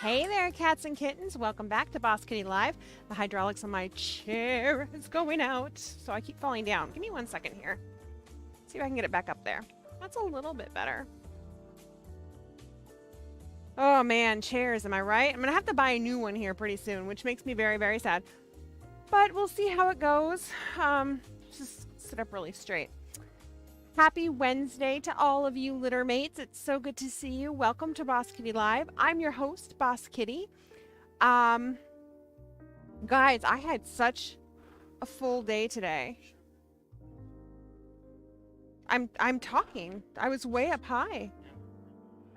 Hey there, cats and kittens. Welcome back to Boss Kitty Live. The hydraulics on my chair is going out, so I keep falling down. Give me 1 second here. See if I can get it back up there. That's a little bit better. Oh man, chairs, am I right? I'm gonna have to buy a new one here pretty soon, which makes me very, very sad. But we'll see how it goes. Just sit up really straight. Happy Wednesday to all of you litter mates. It's so good to see you. Welcome to Boss Kitty Live. I'm your host, Boss Kitty. Guys, I had such a full day today. I'm talking. I was way up high.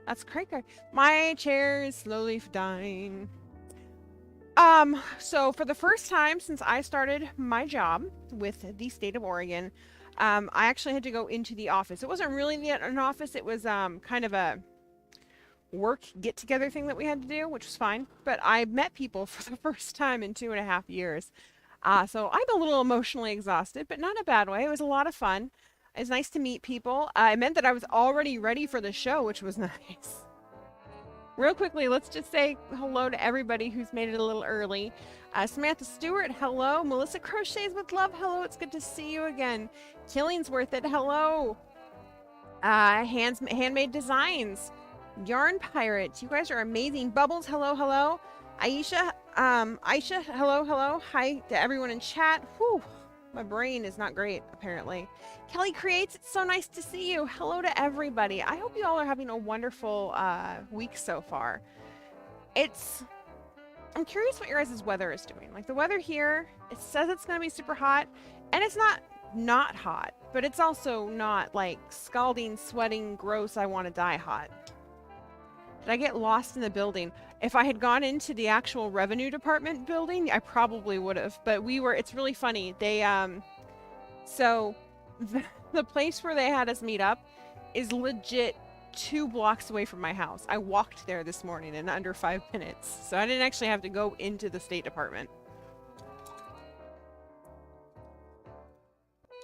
That's crazy. My chair is slowly dying. So for the first time since I started my job with the state of Oregon, I actually had to go into the office. It wasn't really an office. It was kind of a work get-together thing that we had to do, which was fine. But I met people for the first time in 2.5 years. So I'm a little emotionally exhausted, but not in a bad way. It was a lot of fun. It was nice to meet people. It meant that I was already ready for the show, which was nice. Real quickly, let's just say hello to everybody who's made it a little early. Samantha Stewart, hello. Melissa Crochets with Love, hello. It's good to see you again. Killing's-worth it, hello. Handmade Designs, Yarn Pirate, you guys are amazing. Bubbles, hello, hello. Aisha, hello, hello. Hi to everyone in chat. Whew, my brain is not great, apparently. Kelly Creates, it's so nice to see you. Hello to everybody. I hope you all are having a wonderful week so far. I'm curious what your guys' weather is doing. Like the weather here, it says it's going to be super hot, and it's not hot, but it's also not like scalding, sweating, gross, I want to die hot. Did I get lost in the building? If I had gone into the actual revenue department building, I probably would have, but it's really funny. They, so the place where they had us meet up is legit 2 blocks away from my house. I walked there this morning in under 5 minutes, so I didn't actually have to go into the State Department.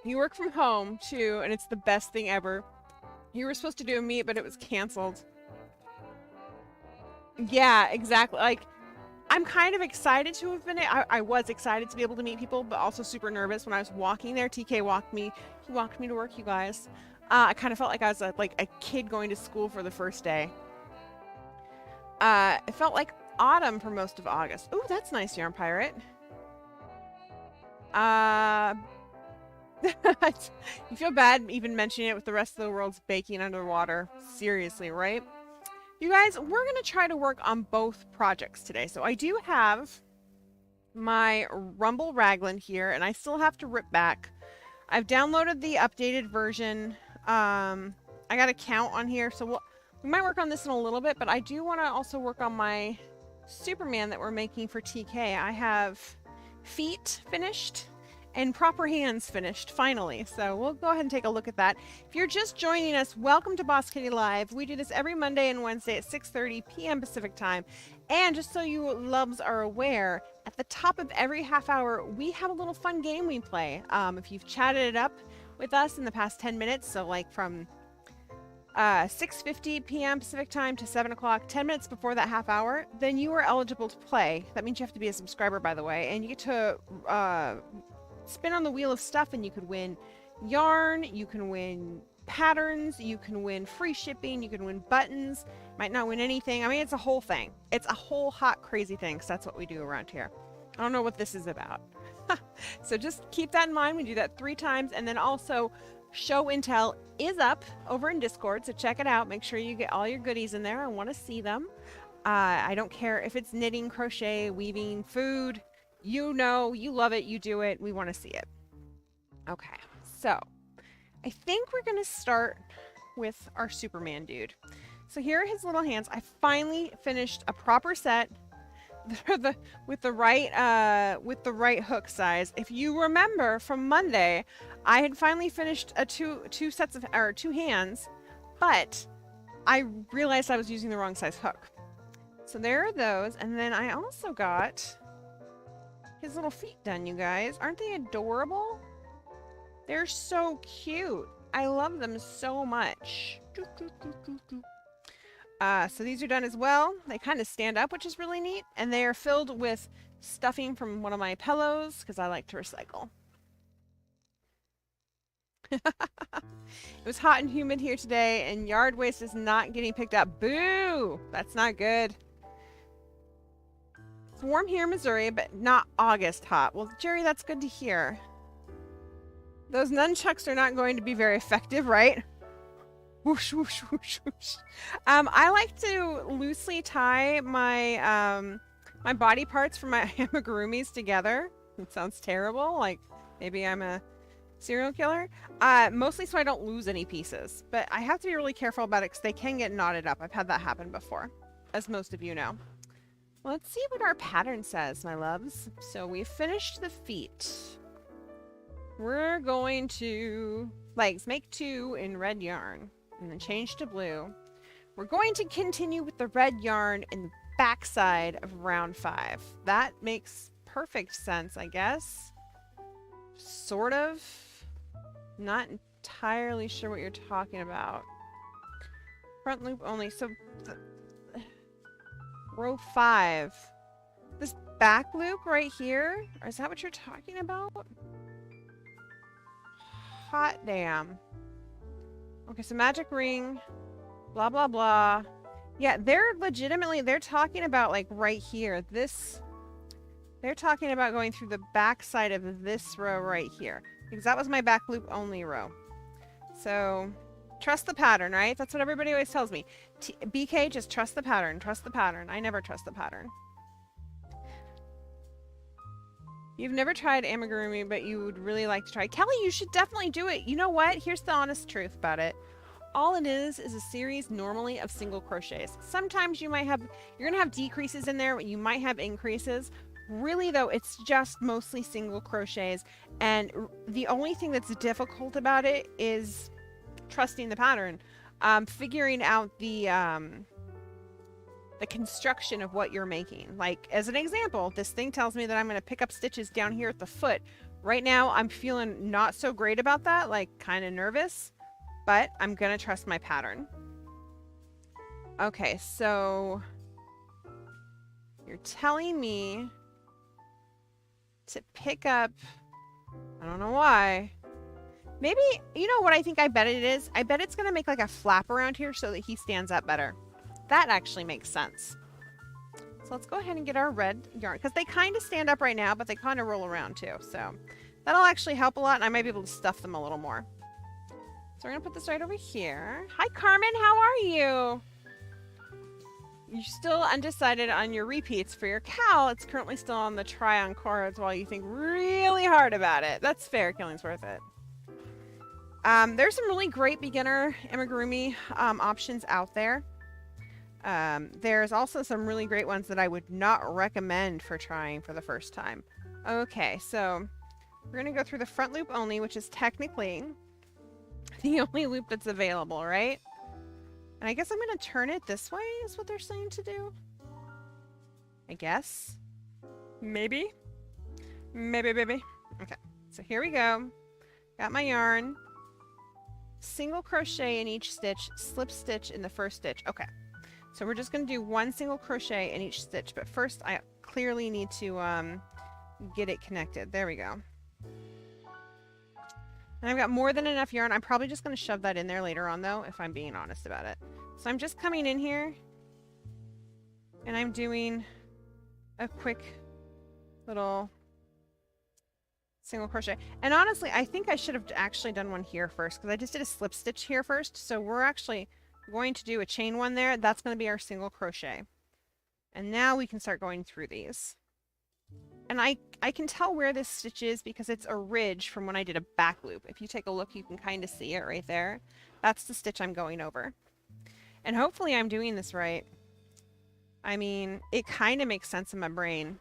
You work from home too, and it's the best thing ever. You were supposed to do a meet, but it was canceled. Yeah, exactly. Like, I'm kind of excited to have been. I was excited to be able to meet people, but also super nervous when I was walking there. TK walked me. He walked me to work, you guys. I kind of felt like I was like a kid going to school for the first day. It felt like autumn for most of August. Ooh, that's nice, Yarn Pirate. You feel bad even mentioning it with the rest of the world's baking underwater. Seriously, right? You guys, we're going to try to work on both projects today. So I do have my Rumble Raglan here, and I still have to rip back. I've downloaded the updated version. I got a count on here, so we might work on this in a little bit, but I do want to also work on my Superman that we're making for TK. I have feet finished and proper hands finished, finally. So we'll go ahead and take a look at that. If you're just joining us, welcome to Boss Kitty Live. We do this every Monday and Wednesday at 6:30 p.m. Pacific time. And just so you loves are aware, at the top of every half hour, we have a little fun game we play. If you've chatted it up with us in the past 10 minutes, so like from 6:50 p.m. Pacific time to 7 o'clock, 10 minutes before that half hour, then you are eligible to play. That means you have to be a subscriber, by the way, and you get to spin on the wheel of stuff, and you could win yarn, you can win patterns, you can win free shipping, you can win buttons, might not win anything. I mean, it's a whole thing. It's a whole hot crazy thing, because that's what we do around here. I don't know what this is about. So just keep that in mind. We do that 3 times, and then also show intel is up over in Discord, so check it out. Make sure you get all your goodies in there. I want to see them. I don't care if it's knitting, crochet, weaving, food. You know, you love it, you do it, we want to see it. Okay, so I think we're going to start with our Superman dude. So here are his little hands. I finally finished a proper set with the right hook size. If you remember from Monday, I had finally finished two sets of two hands, but I realized I was using the wrong size hook. So there are those, and then I also got his little feet done, you guys. Aren't they adorable? They're so cute. I love them so much. So these are done as well. They kind of stand up, which is really neat. And they are filled with stuffing from one of my pillows because I like to recycle. It was hot and humid here today, and yard waste is not getting picked up. Boo! That's not good. It's warm here in Missouri, but not August hot. Well, Jerry, that's good to hear. Those nunchucks are not going to be very effective, right? Whoosh, whoosh, whoosh, whoosh. I like to loosely tie my my body parts from my amigurumis together. It sounds terrible. Like maybe I'm a serial killer. Mostly so I don't lose any pieces. But I have to be really careful about it because they can get knotted up. I've had that happen before, as most of you know. Let's see what our pattern says, my loves. So we finished the feet. We're going to legs, make 2 in red yarn and then change to blue. We're going to continue with the red yarn in the backside of round 5. That makes perfect sense, I guess. Sort of. Not entirely sure what you're talking about. Front loop only. So row 5. This back loop right here? Or is that what you're talking about? Hot damn. Okay, so magic ring. Blah, blah, blah. Yeah, they're legitimately, they're talking about like right here. This, they're talking about going through the back side of this row right here. Because that was my back loop only row. So, trust the pattern, right? That's what everybody always tells me. BK, just trust the pattern. Trust the pattern. I never trust the pattern. You've never tried amigurumi, but you would really like to try. Kelly, you should definitely do it. You know what? Here's the honest truth about it. All it is a series normally of single crochets. Sometimes you might have, you're gonna have decreases in there, but you might have increases. Really though, it's just mostly single crochets. And the only thing that's difficult about it is trusting the pattern. Figuring out the construction of what you're making. Like, as an example, this thing tells me that I'm going to pick up stitches down here at the foot. Right now, I'm feeling not so great about that, like kind of nervous, but I'm going to trust my pattern. Okay, so you're telling me to pick up, I don't know why. Maybe, you know what I think I bet it is? I bet it's going to make like a flap around here so that he stands up better. That actually makes sense. So let's go ahead and get our red yarn, because they kind of stand up right now, but they kind of roll around too. So that'll actually help a lot, and I might be able to stuff them a little more. So we're going to put this right over here. Hi, Carmen. How are you? You're still undecided on your repeats for your cowl. It's currently still on the try-on cards while you think really hard about it. That's fair. Killing's worth it. There's some really great beginner amigurumi options out there. There's also some really great ones that I would not recommend for trying for the first time. Okay, so we're going to go through the front loop only, which is technically the only loop that's available, right? And I guess I'm going to turn it this way is what they're saying to do. I guess. Maybe. Maybe, baby. Okay, so here we go. Got my yarn. Single crochet in each stitch, slip stitch in the first stitch. Okay. So we're just going to do one single crochet in each stitch, but first I clearly need to get it connected. There we go. And I've got more than enough yarn. I'm probably just going to shove that in there later on though, if I'm being honest about it. So I'm just coming in here and I'm doing a quick little single crochet. And honestly, I think I should have actually done one here first because I just did a slip stitch here first. So we're actually going to do a chain one there. That's going to be our single crochet. And now we can start going through these. And I can tell where this stitch is because it's a ridge from when I did a back loop. If you take a look, you can kind of see it right there. That's the stitch I'm going over. And hopefully I'm doing this right. I mean, it kind of makes sense in my brain.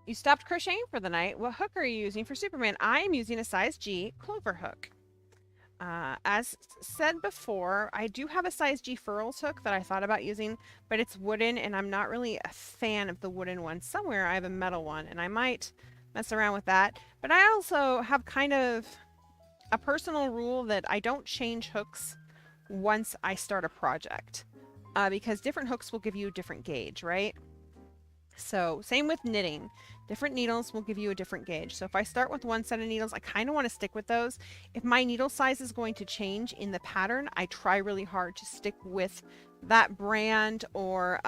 You stopped crocheting for the night. What hook are you using for Superman? I am using a size G clover hook. As said before, I do have a size G furls hook that I thought about using, but it's wooden and I'm not really a fan of the wooden one. Somewhere I have a metal one and I might mess around with that. But I also have kind of a personal rule that I don't change hooks once I start a project, because different hooks will give you a different gauge, right? So same with knitting. Different needles will give you a different gauge. So if I start with one set of needles, I kind of want to stick with those. If my needle size is going to change in the pattern, I try really hard to stick with that brand, or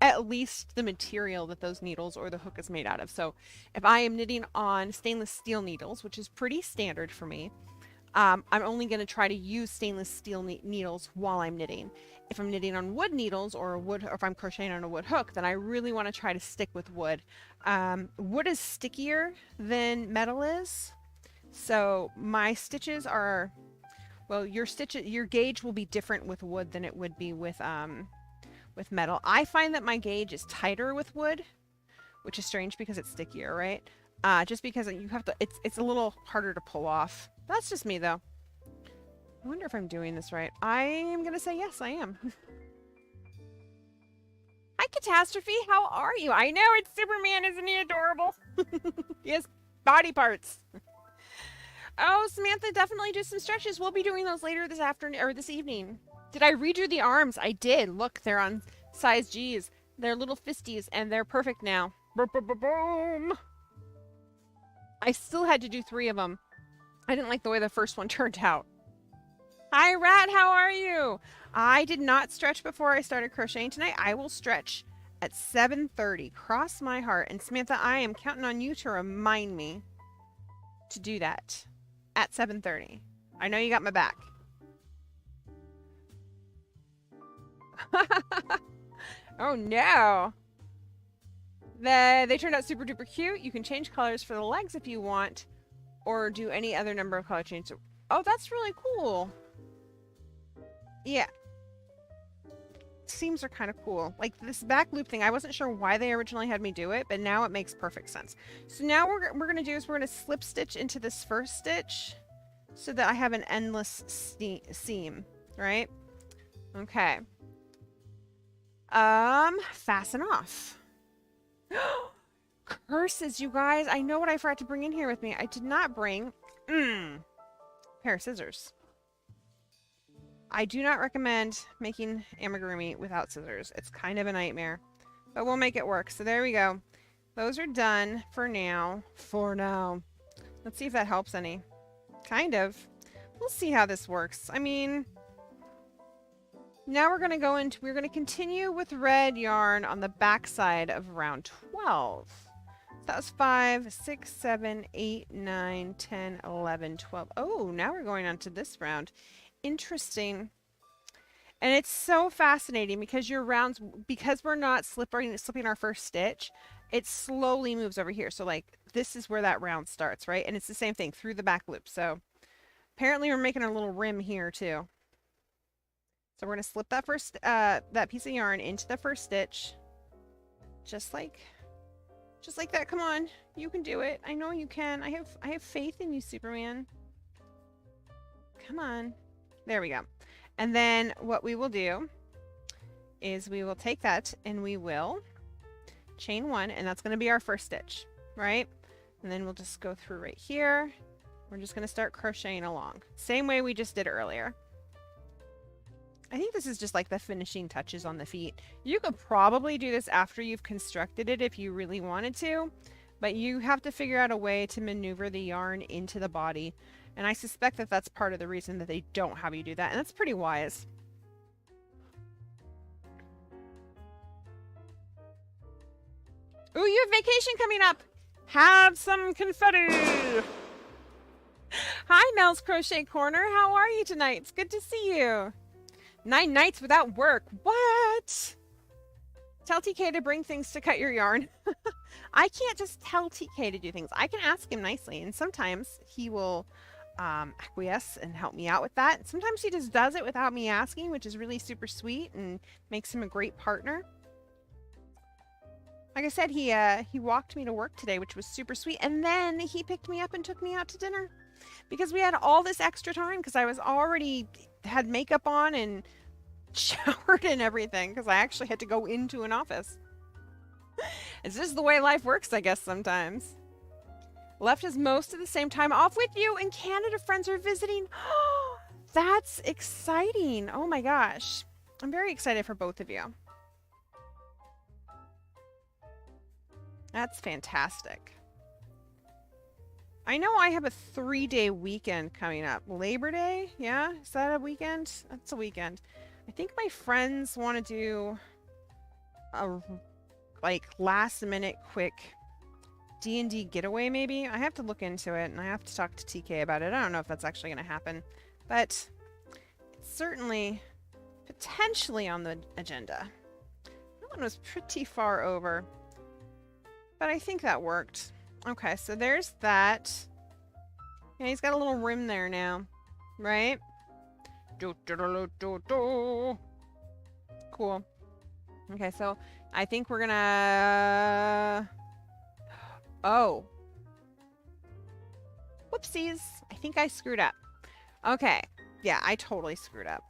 at least the material that those needles or the hook is made out of. So if I am knitting on stainless steel needles, which is pretty standard for me, I'm only going to try to use stainless steel needles while I'm knitting. If I'm knitting on wood needles, or if I'm crocheting on a wood hook, then I really want to try to stick with wood. Wood is stickier than metal is, so my stitches are, well, your gauge will be different with wood than it would be with metal. I find that my gauge is tighter with wood, which is strange because it's stickier, right? Just because you have to, it's a little harder to pull off. That's just me though. I wonder if I'm doing this right. I am gonna say yes, I am. Hi Catastrophe, how are you? I know, it's Superman, isn't he adorable? He has body parts. Oh, Samantha, definitely do some stretches. We'll be doing those later this afternoon, or this evening. Did I redo the arms? I did. Look, they're on size G's. They're little fisties, and they're perfect now. Boom! I still had to do 3 of them. I didn't like the way the first one turned out. Hi, Rat. How are you? I did not stretch before I started crocheting tonight. I will stretch at 7:30. Cross my heart. And Samantha, I am counting on you to remind me to do that at 7:30. I know you got my back. Oh, no. They turned out super duper cute. You can change colors for the legs if you want, or do any other number of color changes. Oh, that's really cool. Yeah. Seams are kind of cool. Like this back loop thing, I wasn't sure why they originally had me do it, but now it makes perfect sense. So now we're going to do is we're going to slip stitch into this first stitch so that I have an endless seam, right? Okay. Fasten off. Curses, you guys. I know what I forgot to bring in here with me. I did not bring pair of scissors. I do not recommend making amigurumi without scissors. It's kind of a nightmare, but we'll make it work. So there we go. Those are done for now. Let's see if that helps any. Kind of. We'll see how this works. I mean, now we're going to continue with red yarn on the back side of round 12. So that was 5, 6, 7, 8, 9, 10, 11, 12. Oh, now we're going on to this round. Interesting. And it's so fascinating because your rounds, because we're not slipping our first stitch, it slowly moves over here. So like this is where that round starts, right? And it's the same thing through the back loop. So apparently we're making a little rim here too. So we're going to slip that first that piece of yarn into the first stitch. Just like that. Come on. You can do it. I know you can. I have faith in you, Superman. Come on. There we go. And then what we will do is we will take that and we will chain 1, and that's going to be our first stitch, right? And then we'll just go through right here. We're just going to start crocheting along. Same way we just did earlier. I think this is just like the finishing touches on the feet. You could probably do this after you've constructed it if you really wanted to, but you have to figure out a way to maneuver the yarn into the body. And I suspect that that's part of the reason that they don't have you do that. And that's pretty wise. Ooh, you have vacation coming up. Have some confetti. Hi, Mel's Crochet Corner. How are you tonight? It's good to see you. 9 nights without work. What? Tell TK to bring things to cut your yarn. I can't just tell TK to do things. I can ask him nicely, and sometimes he will acquiesce and help me out with that. Sometimes he just does it without me asking, which is really super sweet and makes him a great partner. Like I said, he walked me to work today, which was super sweet, and then he picked me up and took me out to dinner because we had all this extra time because I was already had makeup on and showered and everything because I actually had to go into an office. It's just the way life works, I guess, sometimes. Left us most of the same time off with you, and Canada friends are visiting. That's exciting. Oh my gosh. I'm very excited for both of you. That's fantastic. I know I have a 3-day weekend coming up. Labor Day? Yeah? Is that a weekend? That's a weekend. I think my friends want to do a like last minute quick D&D getaway maybe. I have to look into it and I have to talk to TK about it. I don't know if that's actually going to happen, but it's certainly potentially on the agenda. That one was pretty far over, but I think that worked. Okay, so there's that. Yeah, he's got a little rim there now, right? Cool. Okay, so I think we're gonna... Oh. Whoopsies. I think I screwed up. Okay. Yeah, I totally screwed up.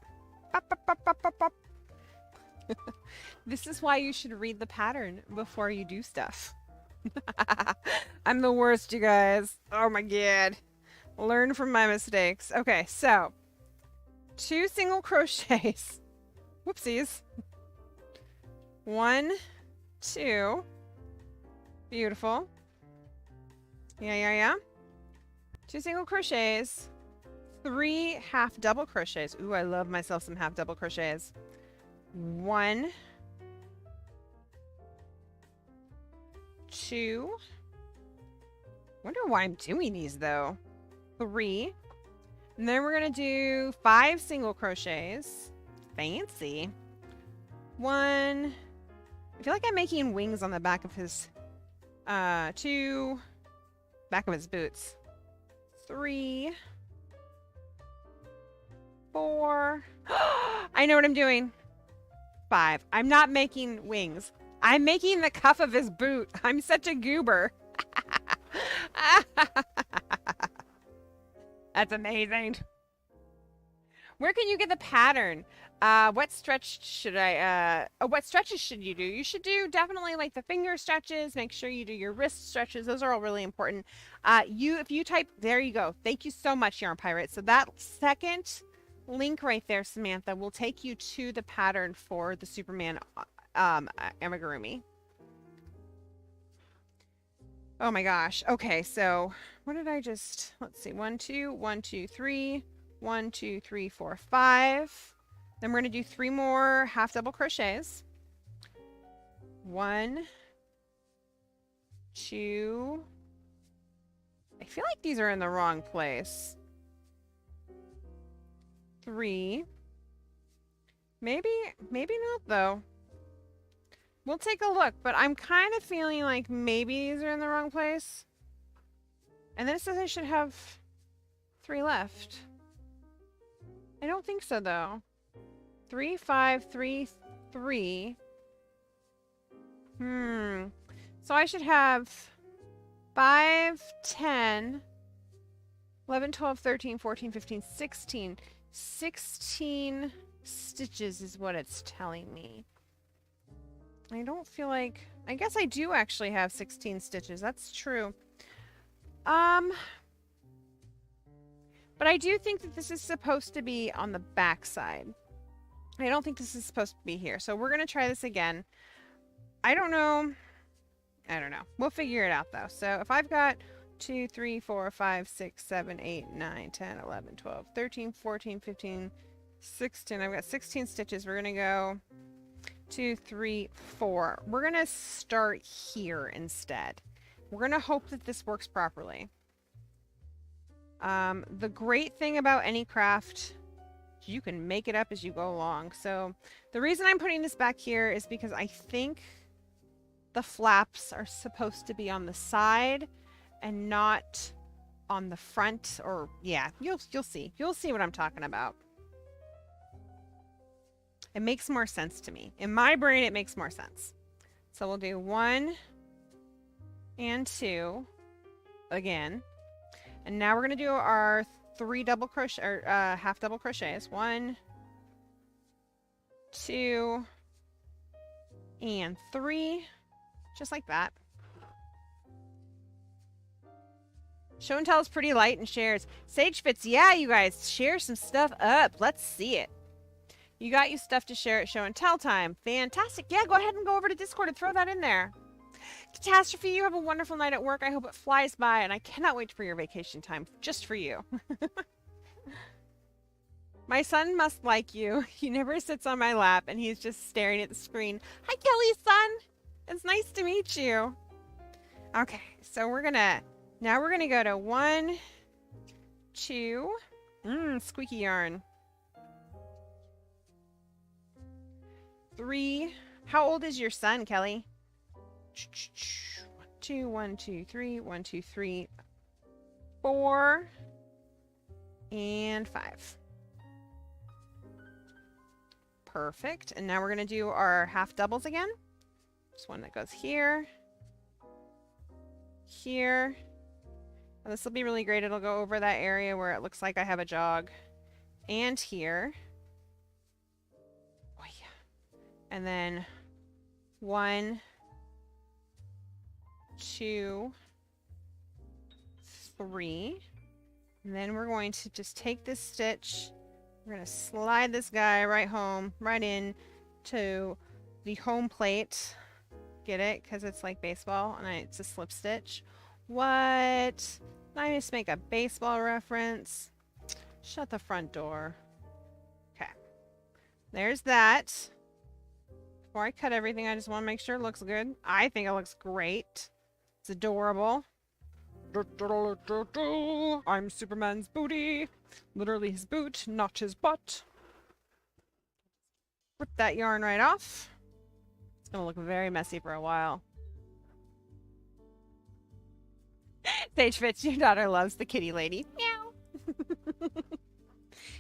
This is why you should read the pattern before you do stuff. I'm the worst, you guys. Oh my god. Learn from my mistakes. Okay, so 2 single crochets. Whoopsies. 1, 2. Beautiful. Yeah. 2 single crochets. 3 half double crochets. Ooh, I love myself some half double crochets. 1, 2. Wonder why I'm doing these though. 3. And then we're gonna do 5 single crochets. Fancy. 1. I feel like I'm making wings on the back of his 2. Back of his boots. 3. 4. I know what I'm doing. 5. I'm not making wings. I'm making the cuff of his boot. I'm such a goober. That's amazing. Where can you get the pattern? What stretch should what stretches should you do? You should do definitely like the finger stretches. Make sure you do your wrist stretches. Those are all really important. If you type, there you go. Thank you so much, Yarn Pirate. So that second link right there, Samantha, will take you to the pattern for the Superman amigurumi. Oh my gosh. Okay, so what did I just, let's see, 1, 2, 1, 2, 3, 1, 2, 3, 4, 5. Then we're going to do 3 more half double crochets. 1, 2. I feel like these are in the wrong place. 3. Maybe not though. We'll take a look, but I'm kind of feeling like maybe these are in the wrong place. And then it says I should have 3 left. I don't think so though. 3, 5, 3, 3. So I should have 5, 10, 11, 12, 13, 14, 15, 16. 16 stitches is what it's telling me. I don't feel like... I guess I do actually have 16 stitches. That's true. But I do think that this is supposed to be on the back side. I don't think this is supposed to be here. So we're going to try this again. I don't know. We'll figure it out though. So if I've got 2, 3, 4, 5, 6, 7, 8, 9, 10, 11, 12, 13, 14, 15, 16. I've got 16 stitches. We're going to go 2, 3, 4. We're going to start here instead. We're going to hope that this works properly. The great thing about any craft, you can make it up as you go along. So the reason I'm putting this back here is because I think the flaps are supposed to be on the side and not on the front, or yeah, you'll see. You'll see what I'm talking about. It makes more sense to me. In my brain, it makes more sense. So we'll do 1 and 2 again. And now we're going to do our 3 double crochet, or half double crochets. 1, 2, and 3. Just like that. Show and tell is pretty light and shares. Sage Fits, yeah, you guys, share some stuff up. Let's see it. You got you stuff to share at show and tell time. Fantastic. Yeah, go ahead and go over to Discord and throw that in there. Catastrophe, you have a wonderful night at work. I hope it flies by, and I cannot wait for your vacation time, just for you. My son must like you. He never sits on my lap, and he's just staring at the screen. Hi, Kelly's son. It's nice to meet you. Okay, so now we're gonna go to 1, 2, squeaky yarn. 3. How old is your son, Kelly? 2, 1, 2, 3, 1, 2, 3, 4, and 5. Perfect. And now we're gonna do our half doubles again. Just one that goes here, here. And this will be really great. It'll go over that area where it looks like I have a jog, and here. Oh yeah. And then 1, 2, 3. And then we're going to just take this stitch. We're going to slide this guy right in to the home plate. Get it? Because it's like baseball and it's a slip stitch. What? Did I just make a baseball reference? Shut the front door. Okay. There's that. Before I cut everything, I just want to make sure it looks good. I think it looks great. It's adorable. I'm Superman's booty. Literally his boot, not his butt. Rip that yarn right off. It's gonna look very messy for a while. Sage Fitz, your daughter loves the kitty lady. Meow.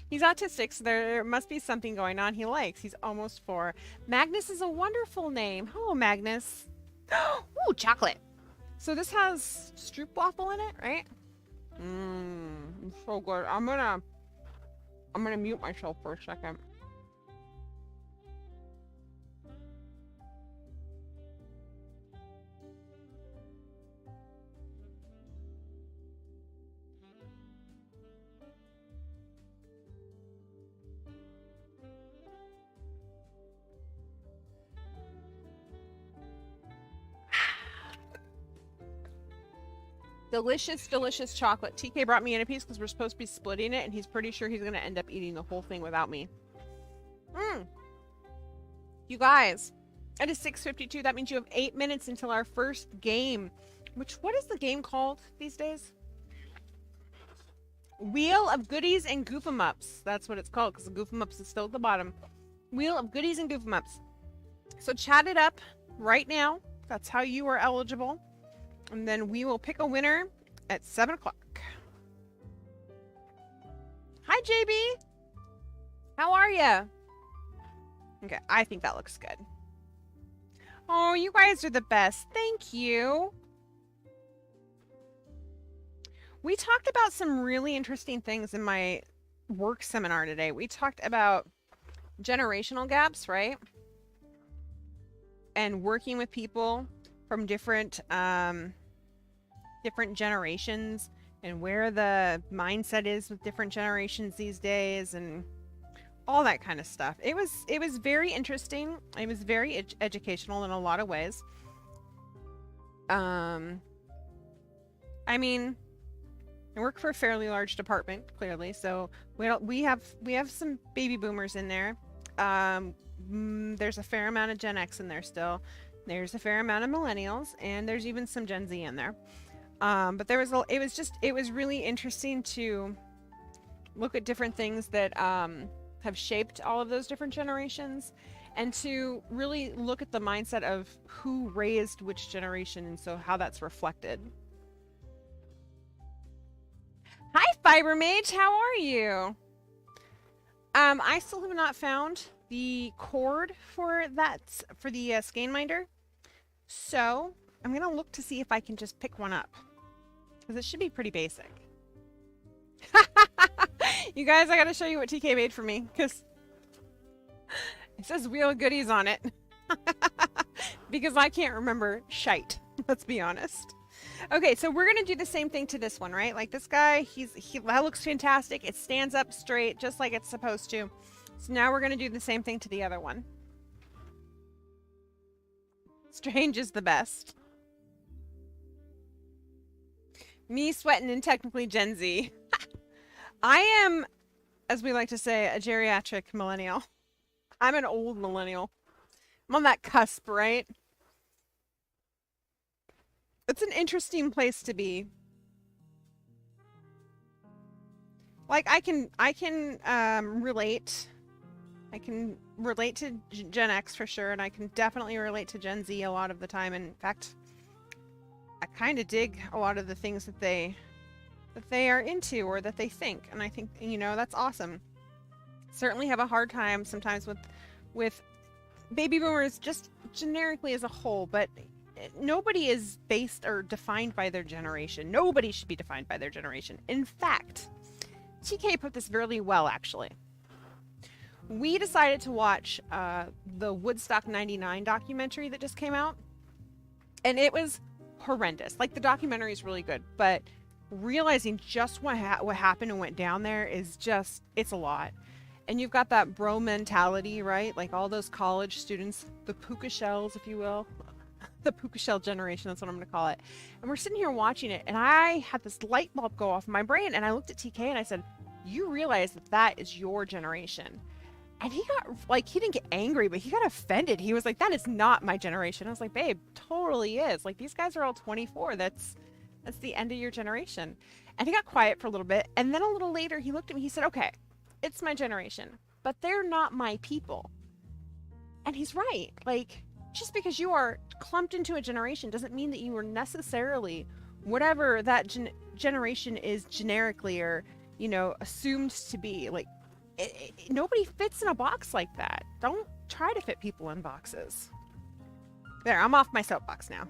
He's autistic, so there must be something going on he likes. He's almost 4. Magnus is a wonderful name. Hello, Magnus. Ooh, chocolate. So this has stroopwafel in it, right? So good. I'm gonna mute myself for a second. Delicious, delicious chocolate. TK brought me in a piece because we're supposed to be splitting it, and he's pretty sure he's going to end up eating the whole thing without me. You guys, it is 6:52. That means you have 8 minutes until our first game. What is the game called these days? Wheel of Goodies and Goof-em-Ups. That's what it's called because the Goof-em-Ups is still at the bottom. Wheel of Goodies and Goof-em-Ups. So chat it up right now. That's how you are eligible. And then we will pick a winner at 7 o'clock. Hi, JB. How are you? Okay, I think that looks good. Oh, you guys are the best. Thank you. We talked about some really interesting things in my work seminar today. We talked about generational gaps, right? And working with people from different generations and where the mindset is with different generations these days and all that kind of stuff. It was very interesting. It was very educational in a lot of ways. I mean, I work for a fairly large department, clearly, so we have some baby boomers in there. There's a fair amount of Gen X in there still. There's a fair amount of millennials, and there's even some Gen Z in there. But it was really interesting to look at different things that have shaped all of those different generations, and to really look at the mindset of who raised which generation, and so how that's reflected. Hi, Fiber Mage, how are you? I still have not found the cord for the skein minder, so I'm gonna look to see if I can just pick one up, because it should be pretty basic. You guys, I gotta show you what TK made for me, because it says Wheel of Goodies on it. Because I can't remember shite, let's be honest. Okay, so we're gonna do the same thing to this one, right? Like this guy, that looks fantastic. It stands up straight, just like it's supposed to. So now we're gonna do the same thing to the other one. Strange is the best. Me sweating and technically Gen Z. I am, as we like to say, a geriatric millennial. I'm an old millennial. I'm on that cusp, right? It's an interesting place to be. Like I can relate. I can relate to Gen X for sure, and I can definitely relate to Gen Z a lot of the time. In fact, I kind of dig a lot of the things that they are into or that they think, and I think, you know, that's awesome. Certainly have a hard time sometimes with baby boomers just generically as a whole, but nobody is based or defined by their generation. Nobody should be defined by their generation. In fact, TK put this really well, actually. We decided to watch the Woodstock 99 documentary that just came out, and it was horrendous. Like, the documentary is really good, but realizing just what happened and went down there is just, it's a lot. And you've got that bro mentality, right? Like all those college students, the puka shells, if you will. The puka shell generation, that's what I'm going to call it. And we're sitting here watching it, and I had this light bulb go off in my brain, and I looked at TK and I said, you realize that that is your generation. And he got, like, he didn't get angry, but he got offended. He was like, that is not my generation. I was like, babe, totally is. Like, these guys are all 24. That's the end of your generation. And he got quiet for a little bit, and then a little later he looked at me, he said, okay, it's my generation, but they're not my people. And he's right. Like, just because you are clumped into a generation doesn't mean that you are necessarily whatever that generation is generically or, you know, assumed to be. Like, nobody fits in a box like that. Don't try to fit people in boxes. There, I'm off my soapbox now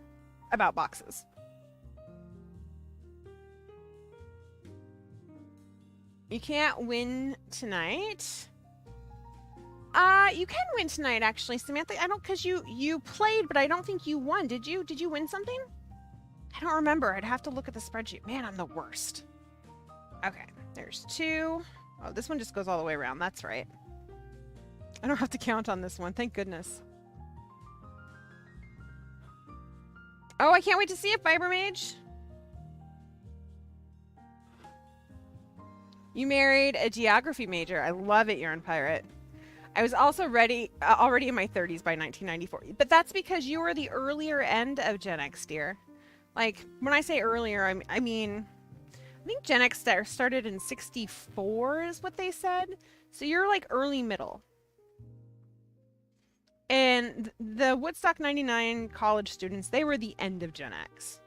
about boxes. You can't win tonight. You can win tonight, actually, Samantha. I don't, because you played, but I don't think you won. Did you? Did you win something? I don't remember. I'd have to look at the spreadsheet. Man, I'm the worst. Okay, there's 2. Oh, this one just goes all the way around. That's right. I don't have to count on this one. Thank goodness. Oh, I can't wait to see it, Fiber Mage. You married a geography major. I love it, Urine Pirate. I was also already in my 30s by 1994. But that's because you were the earlier end of Gen X, dear. Like, when I say earlier, I mean, I think Gen X started in 64 is what they said. So you're like early middle. And the Woodstock 99 college students, they were the end of Gen X.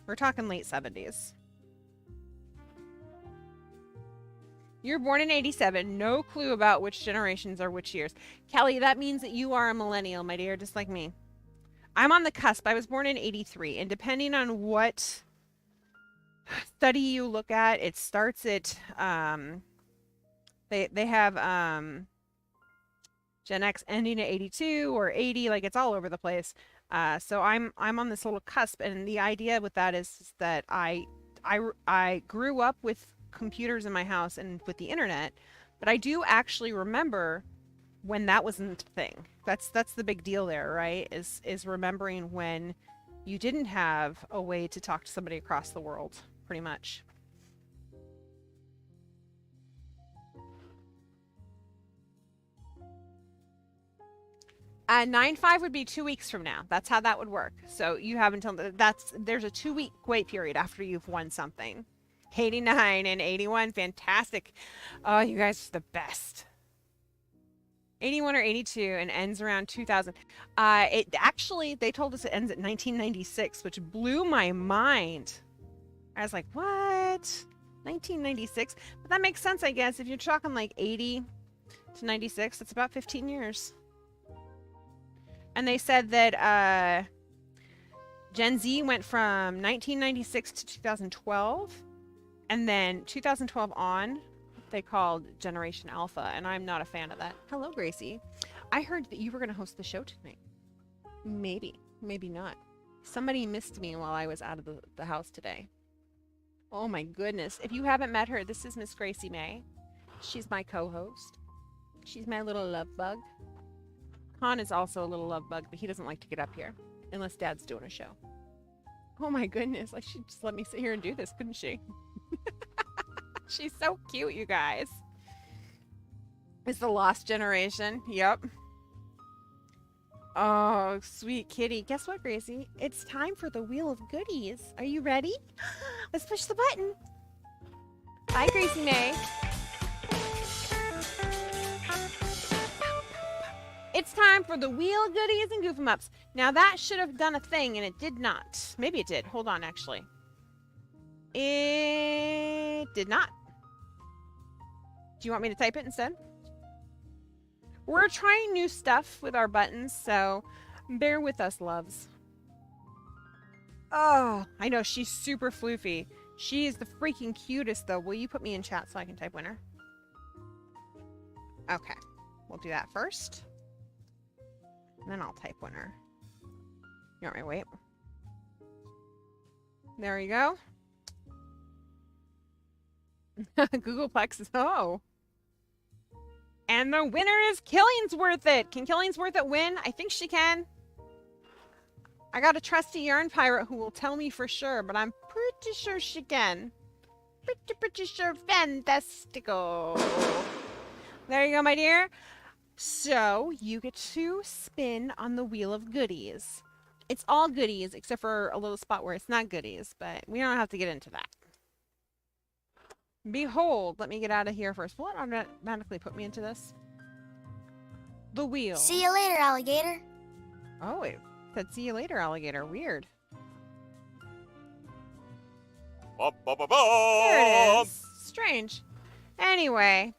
We're talking late 70s. You're born in 87. No clue about which generations or which years. Kelly, that means that you are a millennial, my dear, just like me. I'm on the cusp. I was born in 83. And depending on what study you look at, it starts at, they have Gen X ending at 82 or 80. Like, it's all over the place. So I'm on this little cusp. And the idea with that is that I grew up with computers in my house and with the internet, but I do actually remember when that wasn't a thing. That's the big deal there, right? Is remembering when you didn't have a way to talk to somebody across the world, pretty much. And 9/5 would be 2 weeks from now. That's how that would work. So you have until there's a 2-week wait period after you've won something. 89 and 81, fantastic. Oh, you guys are the best. 81 or 82 and ends around 2000. It actually, they told us it ends at 1996, which blew my mind. I was like, what? 1996? But that makes sense, I guess. If you're talking like 80 to 96, that's about 15 years. And they said that Gen Z went from 1996 to 2012. And then 2012 on, they called Generation Alpha, and I'm not a fan of that. Hello, Gracie. I heard that you were going to host the show tonight. Maybe, maybe not. Somebody missed me while I was out of the house today. Oh my goodness. If you haven't met her, this is Miss Gracie May. She's my co-host. She's my little love bug. Han is also a little love bug, but he doesn't like to get up here unless Dad's doing a show. Oh my goodness. Like, she just let me sit here and do this, couldn't she? She's so cute, you guys. It's the lost generation. Yep. Oh, sweet kitty. Guess what, Gracie? It's time for the Wheel of Goodies. Are you ready? Let's push the button. Bye, Gracie May. It's time for the Wheel of Goodies and Goof 'em Ups. Now, that should have done a thing, and it did not. Maybe it did. Hold on, actually. It did not. Do you want me to type it instead? We're trying new stuff with our buttons, so bear with us, loves. Oh, I know, she's super floofy. She is the freaking cutest, though. Will you put me in chat so I can type winner? Okay, we'll do that first. And then I'll type winner. You want me to wait? There you go. Googleplex is, oh. And the winner is Killingsworth. Can Killingsworth win? I think she can. I got a trusty yarn pirate who will tell me for sure, but I'm pretty sure she can. Pretty sure. Fantastico. There you go, my dear. So, you get to spin on the Wheel of Goodies. It's all goodies, except for a little spot where it's not goodies, but we don't have to get into that. Behold, let me get out of here first. Will it automatically put me into this? The wheel. See you later, alligator. Oh, it said see you later, alligator. Weird. There it is. Strange. Anyway,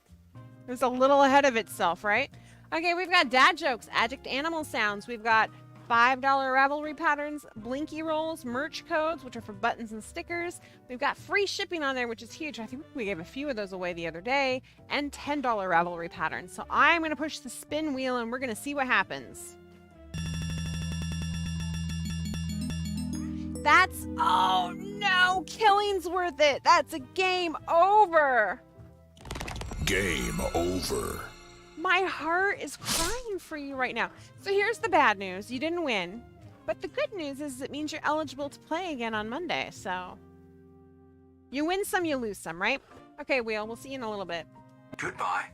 it was a little ahead of itself, right? Okay, we've got dad jokes, adject animal sounds. We've got $5 Ravelry patterns, Blinky rolls, merch codes, which are for buttons and stickers. We've got free shipping on there, which is huge. I think we gave a few of those away the other day, and $10 Ravelry patterns. So I'm going to push the spin wheel, and we're going to see what happens. That's, oh no, Killingsworth. That's a game over. Game over. My heart is crying for you right now. So here's the bad news. You didn't win. But the good news is it means you're eligible to play again on Monday. So you win some, you lose some, right? Okay, Wheel, we'll see you in a little bit. Goodbye.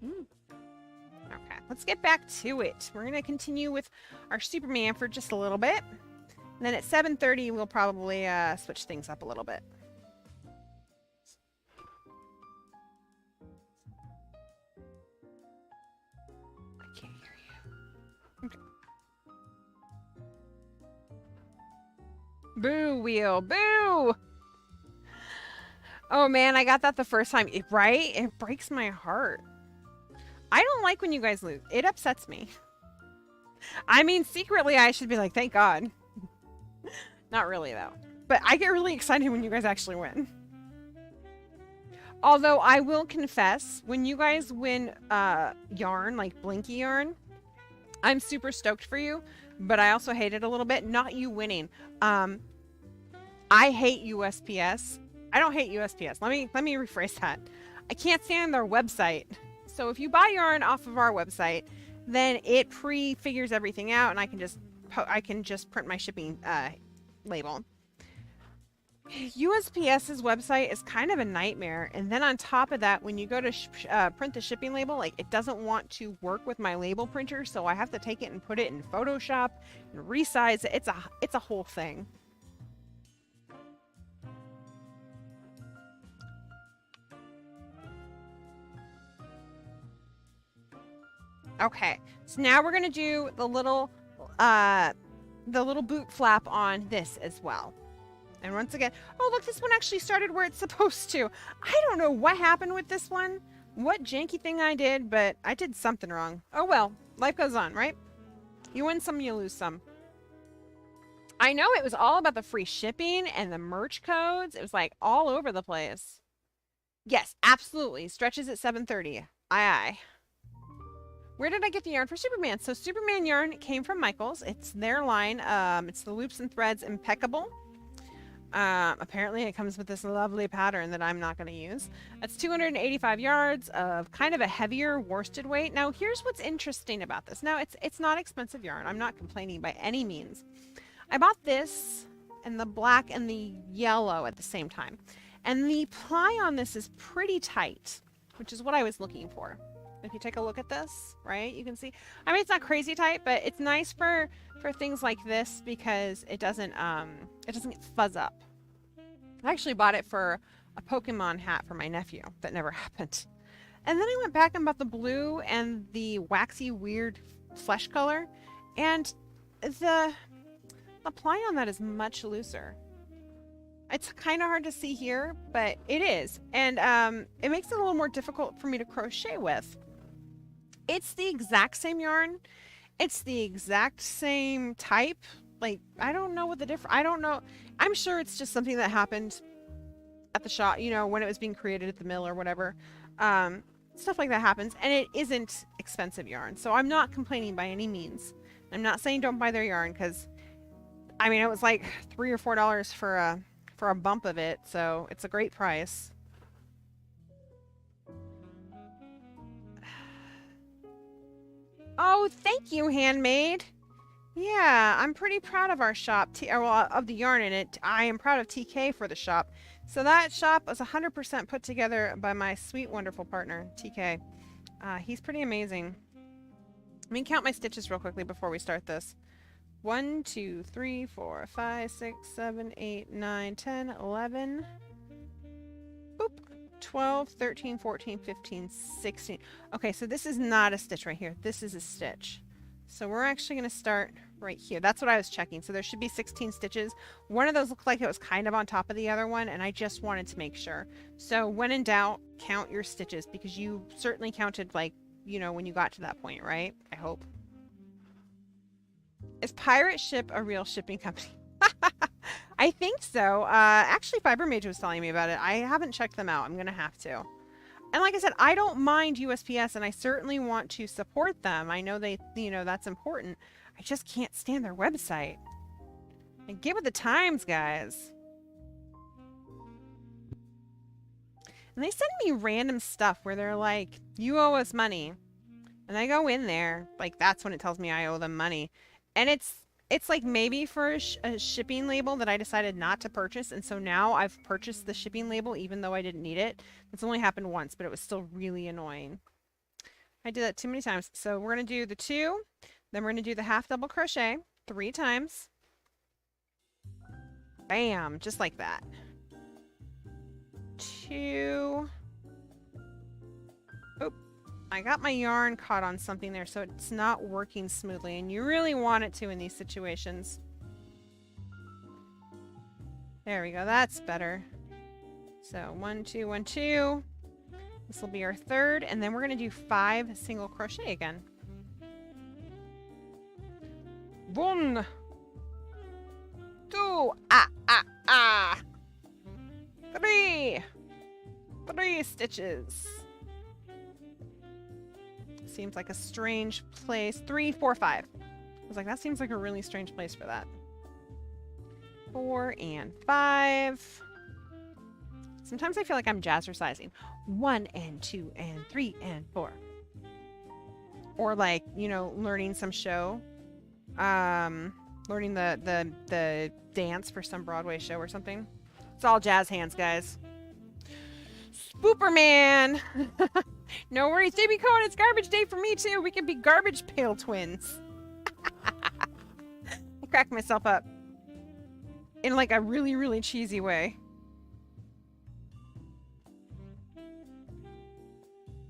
Okay, let's get back to it. We're going to continue with our Superman for just a little bit. And then at 7:30, we'll probably switch things up a little bit. Boo, Wheel, boo! Oh man, I got that the first time, right? It breaks my heart. I don't like when you guys lose. It upsets me. I mean, secretly I should be like, thank God. Not really though. But I get really excited when you guys actually win. Although I will confess, when you guys win yarn, like Blinky yarn, I'm super stoked for you. But I also hate it a little bit. Not you winning. I hate USPS. I don't hate USPS. Let me rephrase that. I can't stand their website. So if you buy yarn off of our website, then it pre-figures everything out, and I can just print my shipping label. USPS's website is kind of a nightmare, and then on top of that, when you go to print the shipping label, like, it doesn't want to work with my label printer, so I have to take it and put it in Photoshop and resize it. It's a whole thing. Okay, so now we're gonna do the little boot flap on this as well. And once again, oh look, this one actually started where it's supposed to. I don't know what happened with this one, what janky thing I did, but I did something wrong. Oh well, life goes on, right? You win some, you lose some. I know it was all about the free shipping and the merch codes. It was like all over the place. Yes, absolutely. Stretches at 7:30. Aye, aye. Where did I get the yarn for Superman? So Superman yarn came from Michaels. It's their line. It's the Loops and Threads Impeccable. Apparently it comes with this lovely pattern that I'm not going to use. That's 285 yards of kind of a heavier worsted weight. Now here's what's interesting about this. Now it's not expensive yarn. I'm not complaining by any means. I bought this and the black and the yellow at the same time. And the ply on this is pretty tight, which is what I was looking for. If you take a look at this, right, you can see, I mean, it's not crazy tight, but it's nice for things like this because it doesn't get fuzz up. I actually bought it for a Pokemon hat for my nephew. That never happened. And then I went back and bought the blue and the waxy weird flesh color, and the ply on that is much looser. It's kind of hard to see here, but it is, and it makes it a little more difficult for me to crochet with. It's the exact same yarn. It's the exact same type. Like, I don't know what the difference, I don't know. I'm sure it's just something that happened at the shop, you know, when it was being created at the mill or whatever. Stuff like that happens, and it isn't expensive yarn. So I'm not complaining by any means. I'm not saying don't buy their yarn, because, I mean, it was like $3 or $4 for a bump of it. So it's a great price. Oh, thank you, Handmade. Yeah, I'm pretty proud of our shop, well, of the yarn in it. I am proud of TK for the shop. So that shop was 100% put together by my sweet, wonderful partner, TK. He's pretty amazing. Let me count my stitches real quickly before we start this. 1, 2, 3, 4, 5, 6, 7, 8, 9, 10, 11. Boop. 12, 13, 14, 15, 16. Okay, so this is not a stitch right here. This is a stitch. So we're actually going to start right here. That's what I was checking. So there should be 16 stitches. One of those looked like it was kind of on top of the other one, and I just wanted to make sure. So when in doubt, count your stitches, because you certainly counted, like, you know, when you got to that point, right? I hope. Is Pirate Ship a real shipping company? I think so. Actually, Fiber Mage was telling me about it. I haven't checked them out. I'm going to have to. And like I said, I don't mind USPS, and I certainly want to support them. I know they, you know, that's important. I just can't stand their website. And get with the times, guys. And they send me random stuff where they're like, you owe us money. And I go in there, like, that's when it tells me I owe them money. And it's like maybe for a shipping label that I decided not to purchase, and so now I've purchased the shipping label even though I didn't need it. It's only happened once, but it was still really annoying. I did that too many times. So we're going to do the 2, then we're going to do the half double crochet 3 times. Bam, just like that. 2. Oop. I got my yarn caught on something there, so it's not working smoothly, and you really want it to in these situations. There we go, that's better. So 1, 2, 1, 2. This will be our 3rd, and then we're going to do 5 single crochet again. 1, 2, 3 stitches. Seems like a strange place. 3, 4, 5. I was like, that seems like a really strange place for that. 4 and 5. Sometimes I feel like I'm jazzercising. 1 and 2 and 3 and 4. Or like, you know, learning some show. Learning the dance for some Broadway show or something. It's all jazz hands, guys. Spooperman! No worries, JB Cohen, it's garbage day for me too. We can be garbage pail twins. I cracked myself up. In like a really, really cheesy way.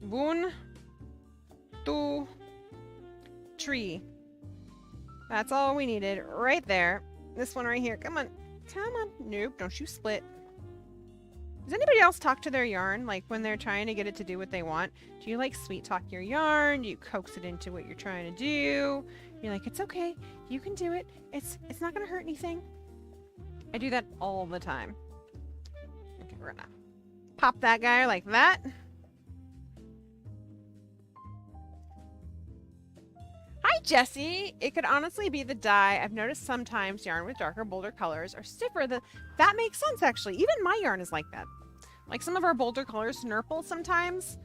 1, 2, 3. That's all we needed right there. This one right here. Come on. Come on. Nope, don't you split. Does anybody else talk to their yarn, like when they're trying to get it to do what they want? Do you like sweet talk your yarn? Do you coax it into what you're trying to do? You're like, it's okay, you can do it. It's not gonna hurt anything. I do that all the time. Okay, we're gonna pop that guy like that. Jesse. It could honestly be the dye. I've noticed sometimes yarn with darker, bolder colors are stiffer. That makes sense, actually. Even my yarn is like that. Like some of our bolder colors, nurple sometimes.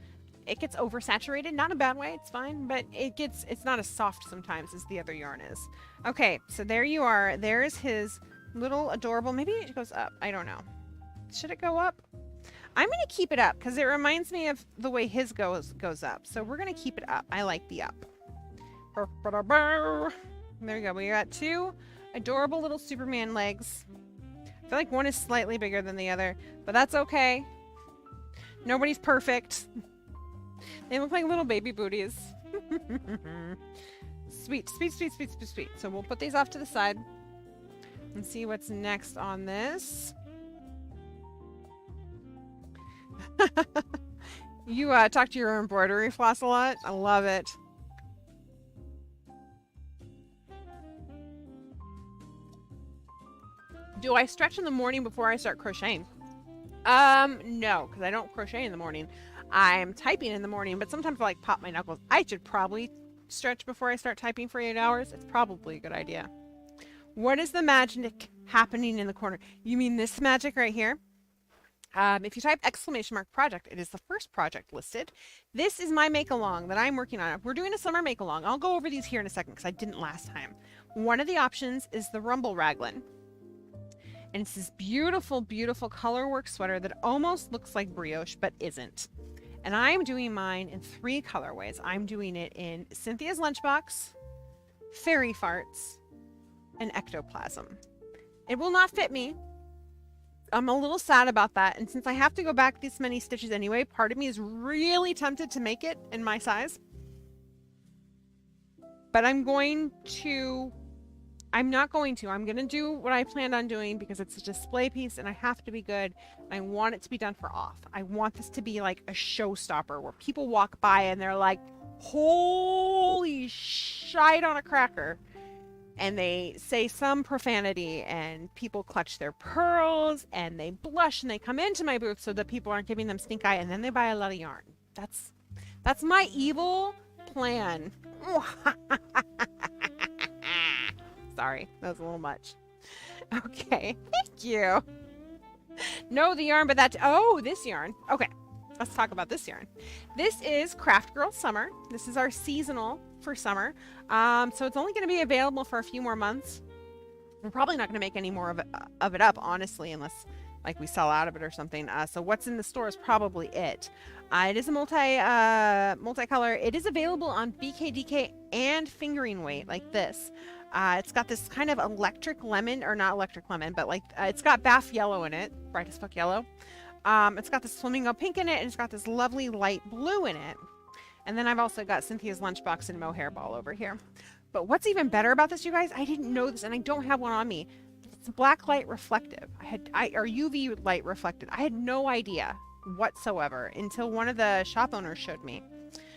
It gets oversaturated. Not in a bad way. It's fine. But it's not as soft sometimes as the other yarn is. Okay, so there you are. There's his little adorable. Maybe it goes up. I don't know. Should it go up? I'm going to keep it up because it reminds me of the way his goes up. So we're going to keep it up. I like the up. There you go. We got two adorable little Superman legs. I feel like one is slightly bigger than the other, but that's okay. Nobody's perfect. They look like little baby booties. Sweet, sweet, sweet, sweet, sweet, sweet. So we'll put these off to the side and see what's next on this. You talk to your embroidery floss a lot. I love it. Do I stretch in the morning before I start crocheting? No, because I don't crochet in the morning. I'm typing in the morning, but sometimes I like pop my knuckles. I should probably stretch before I start typing for 8 hours. It's probably a good idea. What is the magic happening in the corner? You mean this magic right here? If you type !project, it is the first project listed. This is my make-along that I'm working on. We're doing a summer make-along. I'll go over these here in a second because I didn't last time. One of the options is the Rumble Raglan. And it's this beautiful, beautiful colorwork sweater that almost looks like brioche, but isn't. And I'm doing mine in 3 colorways. I'm doing it in Cynthia's Lunchbox, Fairy Farts, and Ectoplasm. It will not fit me. I'm a little sad about that. And since I have to go back this many stitches anyway, part of me is really tempted to make it in my size. But I'm not going to. I'm going to do what I planned on doing because it's a display piece and I have to be good. I want it to be done for off. I want this to be like a showstopper where people walk by and they're like, holy shite on a cracker. And they say some profanity and people clutch their pearls and they blush and they come into my booth so that people aren't giving them stink eye and then they buy a lot of yarn. That's my evil plan. Sorry, that was a little much. Okay, thank you. No, the yarn, but this yarn. Okay, let's talk about this yarn. This is Craft Girl Summer. This is our seasonal for summer. So it's only going to be available for a few more months. We're probably not going to make any more of it up, honestly, unless like we sell out of it or something. So what's in the store is probably it. It is a multicolor. It is available on BKDK and fingering weight like this. It's got this kind of electric lemon, or not electric lemon, but like it's got bath yellow in it, bright as fuck yellow. It's got this flamingo pink in it, and it's got this lovely light blue in it. And then I've also got Cynthia's Lunchbox and mohair ball over here. But what's even better about this, you guys, I didn't know this, and I don't have one on me. It's black light reflective. Or UV light reflected. I had no idea whatsoever until one of the shop owners showed me.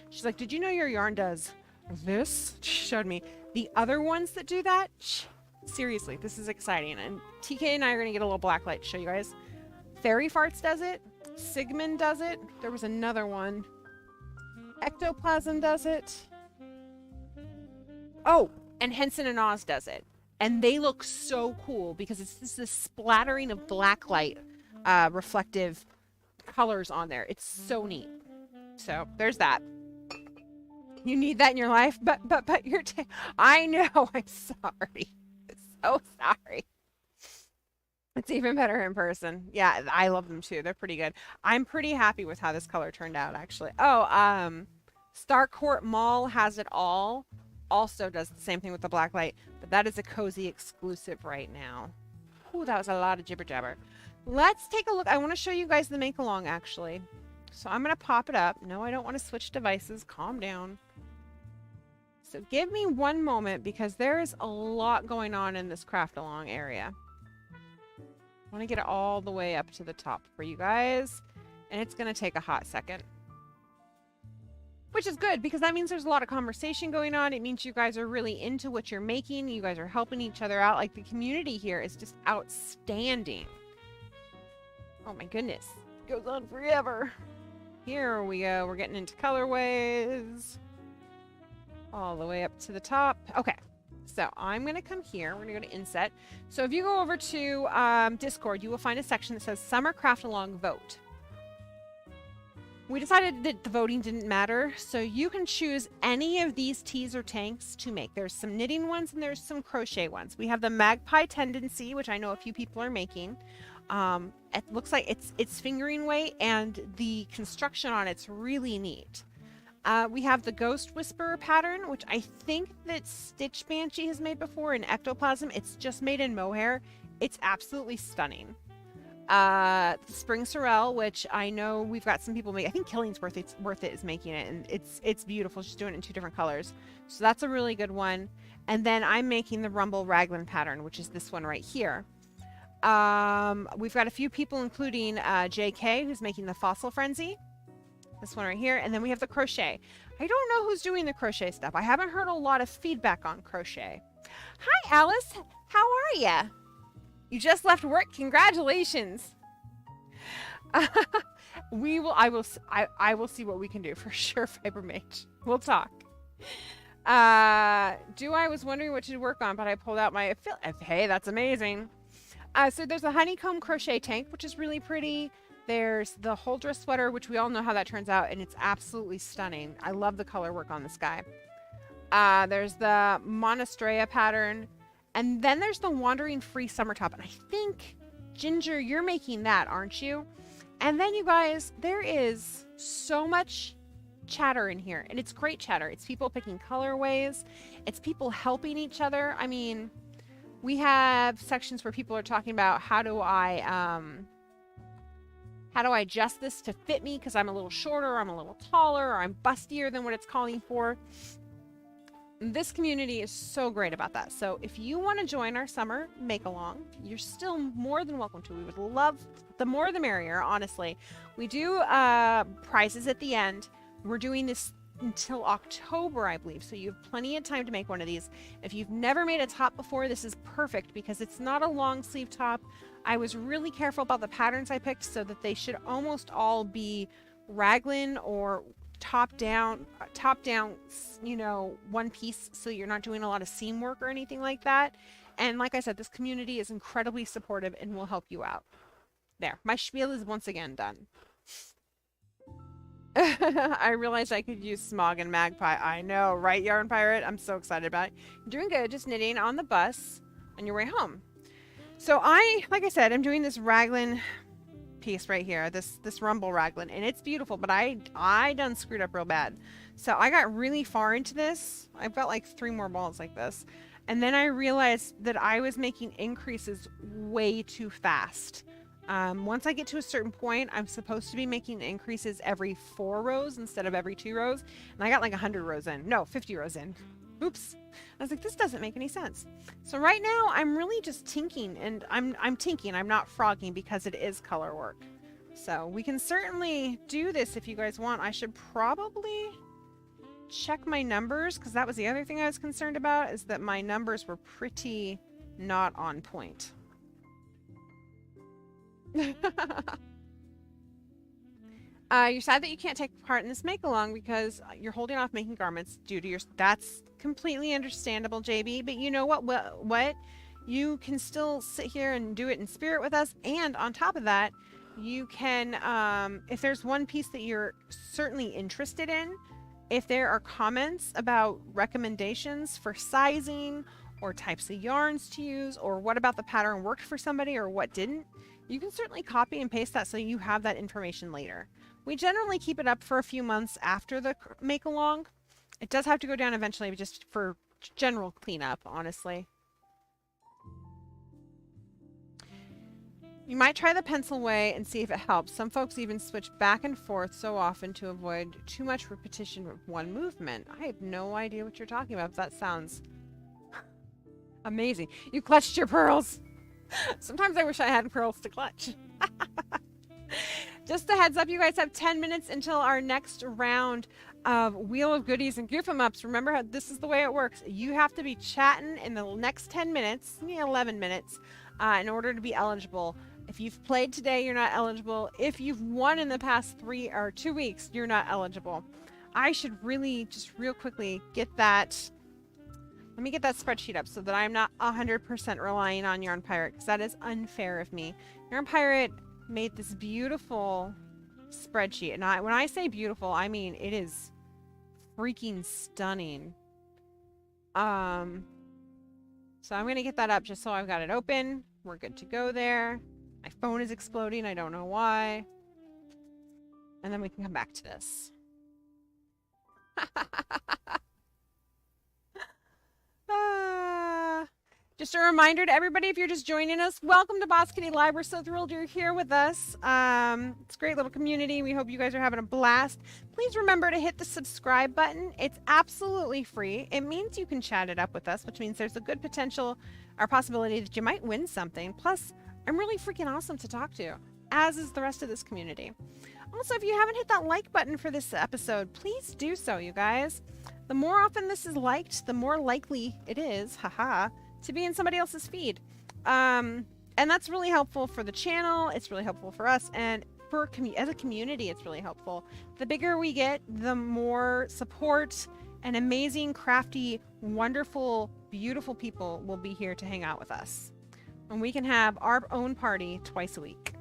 She's like, did you know your yarn does this? She showed me. The other ones that do that, seriously, this is exciting. And TK and I are going to get a little black light to show you guys. Fairy Farts does it. Sigmund does it. There was another one. Ectoplasm does it. Oh, and Henson and Oz does it. And they look so cool because it's just this splattering of black light reflective colors on there. It's so neat. So there's that. You need that in your life, but you're I know. I'm sorry. So sorry. It's even better in person. Yeah, I love them too. They're pretty good. I'm pretty happy with how this color turned out, actually. Oh, Starcourt Mall has it all. Also does the same thing with the black light, but that is a cozy exclusive right now. Ooh, that was a lot of jibber jabber. Let's take a look. I want to show you guys the make along, actually. So I'm going to pop it up. No, I don't want to switch devices. Calm down. So give me one moment because there is a lot going on in this craft along area. I want to get it all the way up to the top for you guys. And it's going to take a hot second. Which is good because that means there's a lot of conversation going on. It means you guys are really into what you're making. You guys are helping each other out. Like the community here is just outstanding. Oh my goodness. It goes on forever. Here we go. We're getting into colorways. all the way up to the top. Okay, so I'm going to come here. We're going to go to Inset. So if you go over to Discord, you will find a section that says Summer Craft Along Vote. We decided that the voting didn't matter, so you can choose any of these tees or tanks to make. There's some knitting ones and there's some crochet ones. We have the Magpie Tendency, which I know a few people are making. It looks like it's fingering weight, and the construction on it's really neat. We have the Ghost Whisperer pattern, which I think that Stitch Banshee has made before in Ectoplasm. It's just made in mohair. It's absolutely stunning. Spring Sorrel, which I know we've got some people make. I think Killingsworth is making it, and it's beautiful. She's doing it in 2 different colors, so that's a really good one. And then I'm making the Rumble Raglan pattern, which is this one right here. We've got a few people, including JK, who's making the Fossil Frenzy. This one right here. And then we have the crochet. I don't know who's doing the crochet stuff. I haven't heard a lot of feedback on crochet. Hi, Alice. How are ya? You just left work. Congratulations. I will see what we can do for sure, Fiber Mage. We'll talk. I was wondering what to work on, but I pulled out my hey, that's amazing. So there's a honeycomb crochet tank, which is really pretty. There's the Huldra sweater, which we all know how that turns out, and it's absolutely stunning. I love the color work on this guy. There's the Monastrea pattern, and then there's the Wandering Free summer top, and I think, Ginger, you're making that, aren't you? And then, you guys, there is so much chatter in here, and it's great chatter. It's people picking colorways. It's people helping each other. I mean, we have sections where people are talking about how do I adjust this to fit me because I'm a little shorter, or I'm a little taller, or I'm bustier than what it's calling for. This community is so great about that. So if you want to join our summer make-along, you're still more than welcome to. We would love, the more the merrier, honestly. We do prizes at the end. We're doing this until October, I believe, so you have plenty of time to make one of these. If you've never made a top before, this is perfect because it's not a long sleeve top. I was really careful about the patterns I picked so that they should almost all be raglan or top down, you know, one piece, so you're not doing a lot of seam work or anything like that. And like I said, this community is incredibly supportive and will help you out. There, my spiel is once again done. I realized I could use Smog and Magpie. I know, right, Yarn Pirate? I'm so excited about it. You're doing good, just knitting on the bus on your way home. So like I said, I'm doing this raglan piece right here, this Rumble Raglan, and it's beautiful, but I done screwed up real bad. So I got really far into this. I've got like 3 more balls like this. And then I realized that I was making increases way too fast. Once I get to a certain point, I'm supposed to be making increases every 4 rows instead of every 2 rows. And I got like 100 rows in. No, 50 rows in. Oops. I was like, this doesn't make any sense. So right now, I'm really just tinking. And I'm tinking. I'm not frogging because it is color work. So we can certainly do this if you guys want. I should probably check my numbers, because that was the other thing I was concerned about, is that my numbers were pretty not on point. You're sad that you can't take part in this make-along because you're holding off making garments due to your... That's completely understandable, JB. But you know what? You can still sit here and do it in spirit with us. And on top of that, you can... if there's one piece that you're certainly interested in, if there are comments about recommendations for sizing or types of yarns to use, or what about the pattern worked for somebody or what didn't, you can certainly copy and paste that so you have that information later. We generally keep it up for a few months after the make-along. It does have to go down eventually, but just for general cleanup, honestly. You might try the pencil way and see if it helps. Some folks even switch back and forth so often to avoid too much repetition with one movement. I have no idea what you're talking about. That sounds amazing. You clutched your pearls. Sometimes I wish I had pearls to clutch. Just a heads up, you guys have 10 minutes until our next round of Wheel of Goodies and Goof 'em Ups. Remember how this is the way it works. You have to be chatting in the next 10 minutes, 11 minutes, in order to be eligible. If you've played today, you're not eligible. If you've won in the past 2 weeks, you're not eligible. I should really just real quickly get that. Let me get that spreadsheet up so that I'm not 100% relying on Yarn Pirate, because that is unfair of me. Yarn Pirate made this beautiful spreadsheet, and when I say beautiful, I mean it is freaking stunning. So I'm gonna get that up just so I've got it open. We're good to go there. My phone is exploding. I don't know why. And then we can come back to this. Just a reminder to everybody, if you're just joining us, welcome to Boss Kitty Live. We're so thrilled you're here with us. It's a great little community. We hope you guys are having a blast. Please remember to hit the subscribe button. It's absolutely free. It means you can chat it up with us, which means there's a good potential or possibility that you might win something. Plus, I'm really freaking awesome to talk to, as is the rest of this community. Also, if you haven't hit that like button for this episode, please do so, you guys. The more often this is liked, the more likely it is, haha, to be in somebody else's feed. And that's really helpful for the channel. It's really helpful for us, and for as a community, it's really helpful. The bigger we get, the more support and amazing, crafty, wonderful, beautiful people will be here to hang out with us. And we can have our own party twice a week.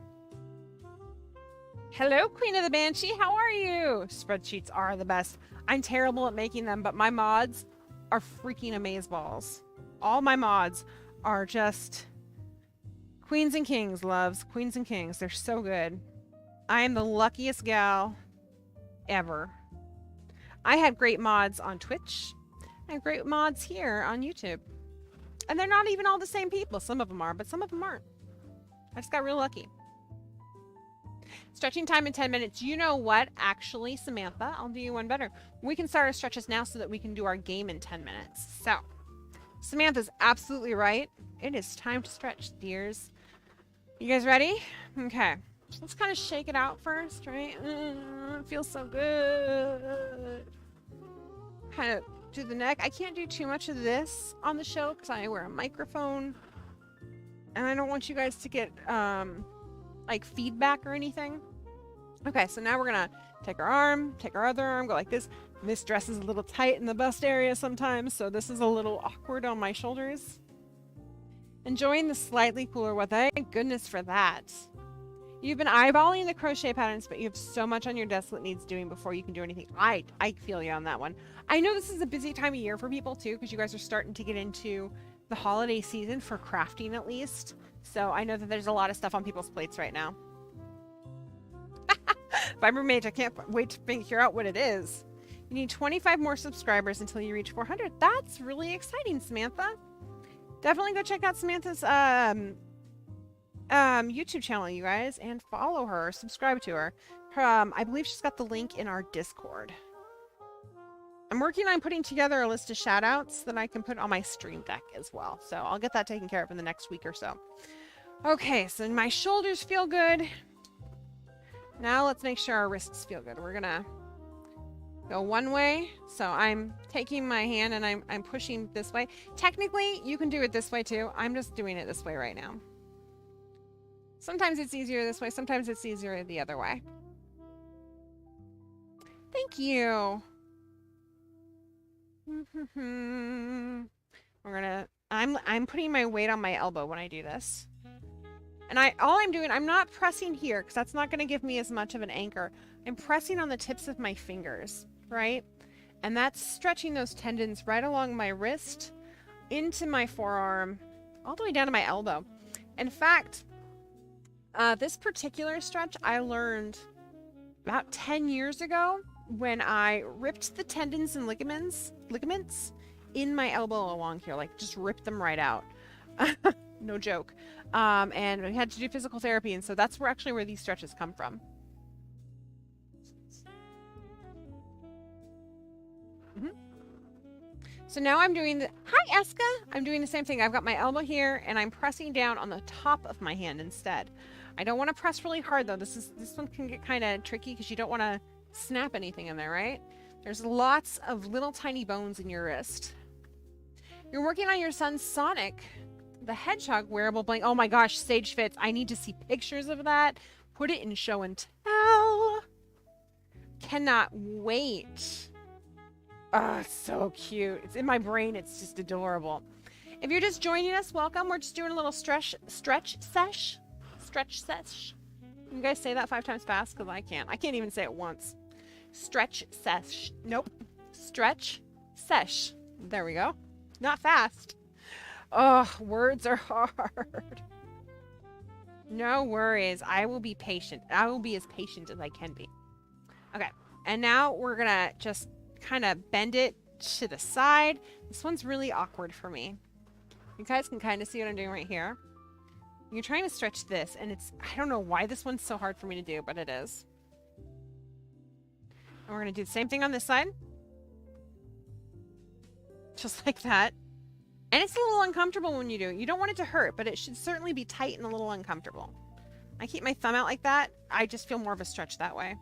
Hello, Queen of the Banshee. How are you? Spreadsheets are the best. I'm terrible at making them, but my mods are freaking amazeballs. All my mods are just queens and kings, loves. Queens and kings. They're so good. I am the luckiest gal ever. I have great mods on Twitch. I have great mods here on YouTube. And they're not even all the same people. Some of them are, but some of them aren't. I just got real lucky. Stretching time in 10 minutes. You know what? Actually, Samantha, I'll do you one better. We can start our stretches now so that we can do our game in 10 minutes. So, Samantha's absolutely right. It is time to stretch, dears. You guys ready? Okay. Let's kind of shake it out first, right? It feels so good. Kind of do the neck. I can't do too much of this on the show because I wear a microphone. And I don't want you guys to get like feedback or anything. Okay, so now we're gonna take our arm, take our other arm, go like this. This dress is a little tight in the bust area sometimes, so this is a little awkward on my shoulders. Enjoying the slightly cooler weather. Thank goodness for that. You've been eyeballing the crochet patterns, but you have so much on your desk that needs doing before you can do anything. I feel you on that one. I know this is a busy time of year for people too, because you guys are starting to get into the holiday season for crafting at least. So I know that there's a lot of stuff on people's plates right now. Fiber Mage, I can't wait to figure out what it is. You need 25 more subscribers until you reach 400. That's really exciting, Samantha. Definitely go check out Samantha's YouTube channel, you guys, and follow her, subscribe to her. I believe she's got the link in our Discord. I'm working on putting together a list of shout outs that I can put on my stream deck as well. So I'll get that taken care of in the next week or so. Okay, so my shoulders feel good. Now let's make sure our wrists feel good. We're gonna go one way. So I'm taking my hand and I'm pushing this way. Technically, you can do it this way too. I'm just doing it this way right now. Sometimes it's easier this way. Sometimes it's easier the other way. Thank you. I'm putting my weight on my elbow when I do this. And all I'm doing, I'm not pressing here because that's not going to give me as much of an anchor. I'm pressing on the tips of my fingers, right? And that's stretching those tendons right along my wrist, into my forearm, all the way down to my elbow. In fact, this particular stretch I learned about 10 years ago when I ripped the tendons and ligaments in my elbow along here, like just ripped them right out. No joke. And we had to do physical therapy, and so that's where these stretches come from. So now I'm doing hi Eska! I'm doing the same thing. I've got my elbow here and I'm pressing down on the top of my hand instead. I don't want to press really hard though. This one can get kind of tricky because you don't want to snap anything in there, right? There's lots of little tiny bones in your wrist. You're working on your son's Sonic the Hedgehog wearable blanket. Oh my gosh, Sage Fits. I need to see pictures of that. Put it in show and tell. Cannot wait. Oh, it's so cute. It's in my brain. It's just adorable. If you're just joining us, welcome. We're just doing a little stretch sesh. Stretch sesh. You guys say that 5 times fast? Because I can't. I can't even say it once. Stretch sesh. Nope. Stretch sesh. There we go. Not fast. Oh, words are hard. No worries. I will be patient. I will be as patient as I can be. Okay. And now we're going to just kind of bend it to the side. This one's really awkward for me. You guys can kind of see what I'm doing right here. You're trying to stretch this, and it's, I don't know why this one's so hard for me to do, but it is. And we're going to do the same thing on this side. Just like that. And it's a little uncomfortable when you do it. You don't want it to hurt, but it should certainly be tight and a little uncomfortable. I keep my thumb out like that. I just feel more of a stretch that way.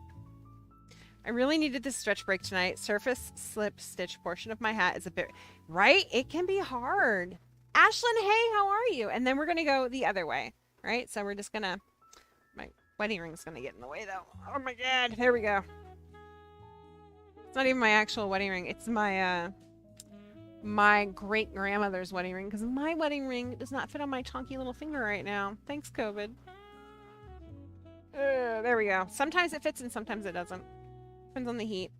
I really needed this stretch break tonight. Surface slip stitch portion of my hat is a bit... Right? It can be hard. Ashlyn, hey, how are you? And then we're going to go the other way. Right? So we're just going to... My wedding ring's going to get in the way, though. Oh, my God. There we go. It's not even my actual wedding ring. It's my... my great-grandmother's wedding ring, because my wedding ring does not fit on my chunky little finger right now. Thanks, COVID. There we go. Sometimes it fits and sometimes it doesn't. Depends on the heat.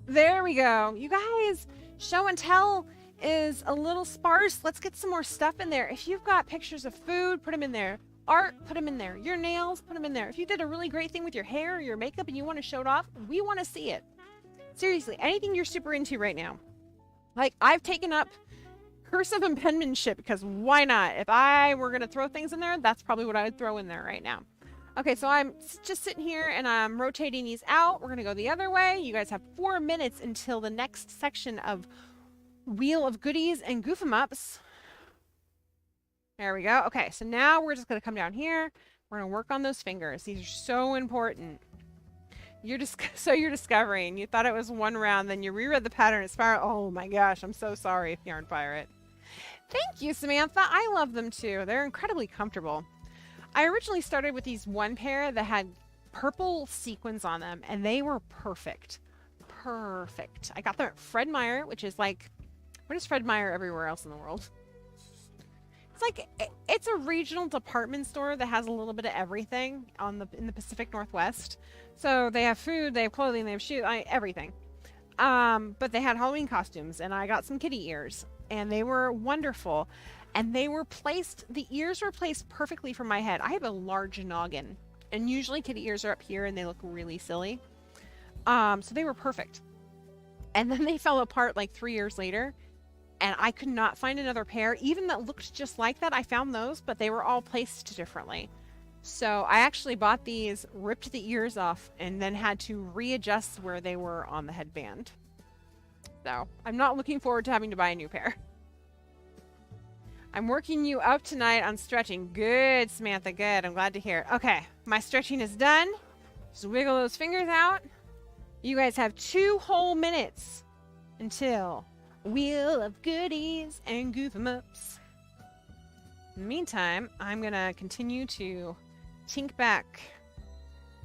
There we go. You guys, show and tell is a little sparse. Let's get some more stuff in there. If you've got pictures of food, put them in there. Art, put them in there. Your nails, put them in there. If you did a really great thing with your hair or your makeup and you want to show it off, we want to see it. Seriously, anything you're super into right now. Like, I've taken up cursive and penmanship because why not? If I were going to throw things in there, that's probably what I would throw in there right now. Okay, so I'm just sitting here and I'm rotating these out. We're going to go the other way. You guys have 4 minutes until the next section of Wheel of Goodies and Goof 'em Ups. There we go. Okay, so now we're just going to come down here. We're going to work on those fingers. These are so important. You're discovering. You thought it was one round, then you reread the pattern. It's fire. Oh my gosh, I'm so sorry, Yarn Pirate. Thank you, Samantha. I love them too. They're incredibly comfortable. I originally started with these one pair that had purple sequins on them, and they were perfect. Perfect. I got them at Fred Meyer, which is like, what is Fred Meyer everywhere else in the world? It's like, it's a regional department store that has a little bit of everything in the Pacific Northwest. So they have food, they have clothing, they have shoes, everything. But they had Halloween costumes, and I got some kitty ears, and they were wonderful. And they were placed, the ears were placed perfectly for my head. I have a large noggin, and usually kitty ears are up here and they look really silly. So they were perfect. And then they fell apart like 3 years later, and I could not find another pair, even that looked just like that. I found those, but they were all placed differently. So I actually bought these, ripped the ears off, and then had to readjust where they were on the headband. So I'm not looking forward to having to buy a new pair. I'm working you up tonight on stretching. Good, Samantha, good. I'm glad to hear it. Okay, my stretching is done. Just wiggle those fingers out. You guys have 2 whole minutes until Wheel of Goodies and Goof 'em Ups. In the meantime, I'm going to continue to tink back.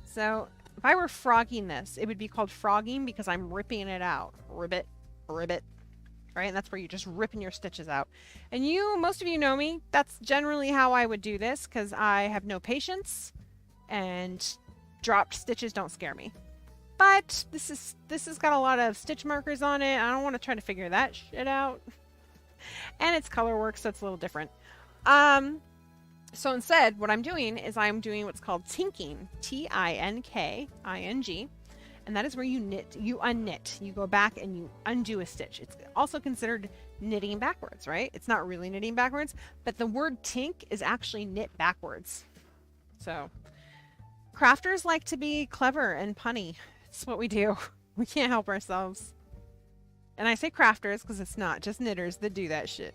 So, if I were frogging this, it would be called frogging because I'm ripping it out. Ribbit, ribbit. Right? And that's where you're just ripping your stitches out. And most of you know me, that's generally how I would do this because I have no patience and dropped stitches don't scare me. But this has got a lot of stitch markers on it. I don't want to try to figure that shit out. And it's color work, so it's a little different. So instead, what I'm doing is I'm doing what's called tinking. T-I-N-K-I-N-G. And that is where you unknit. You go back and you undo a stitch. It's also considered knitting backwards, right? It's not really knitting backwards, but the word tink is actually knit backwards. So, crafters like to be clever and punny. It's what we do. We can't help ourselves. And I say crafters because it's not just knitters that do that shit.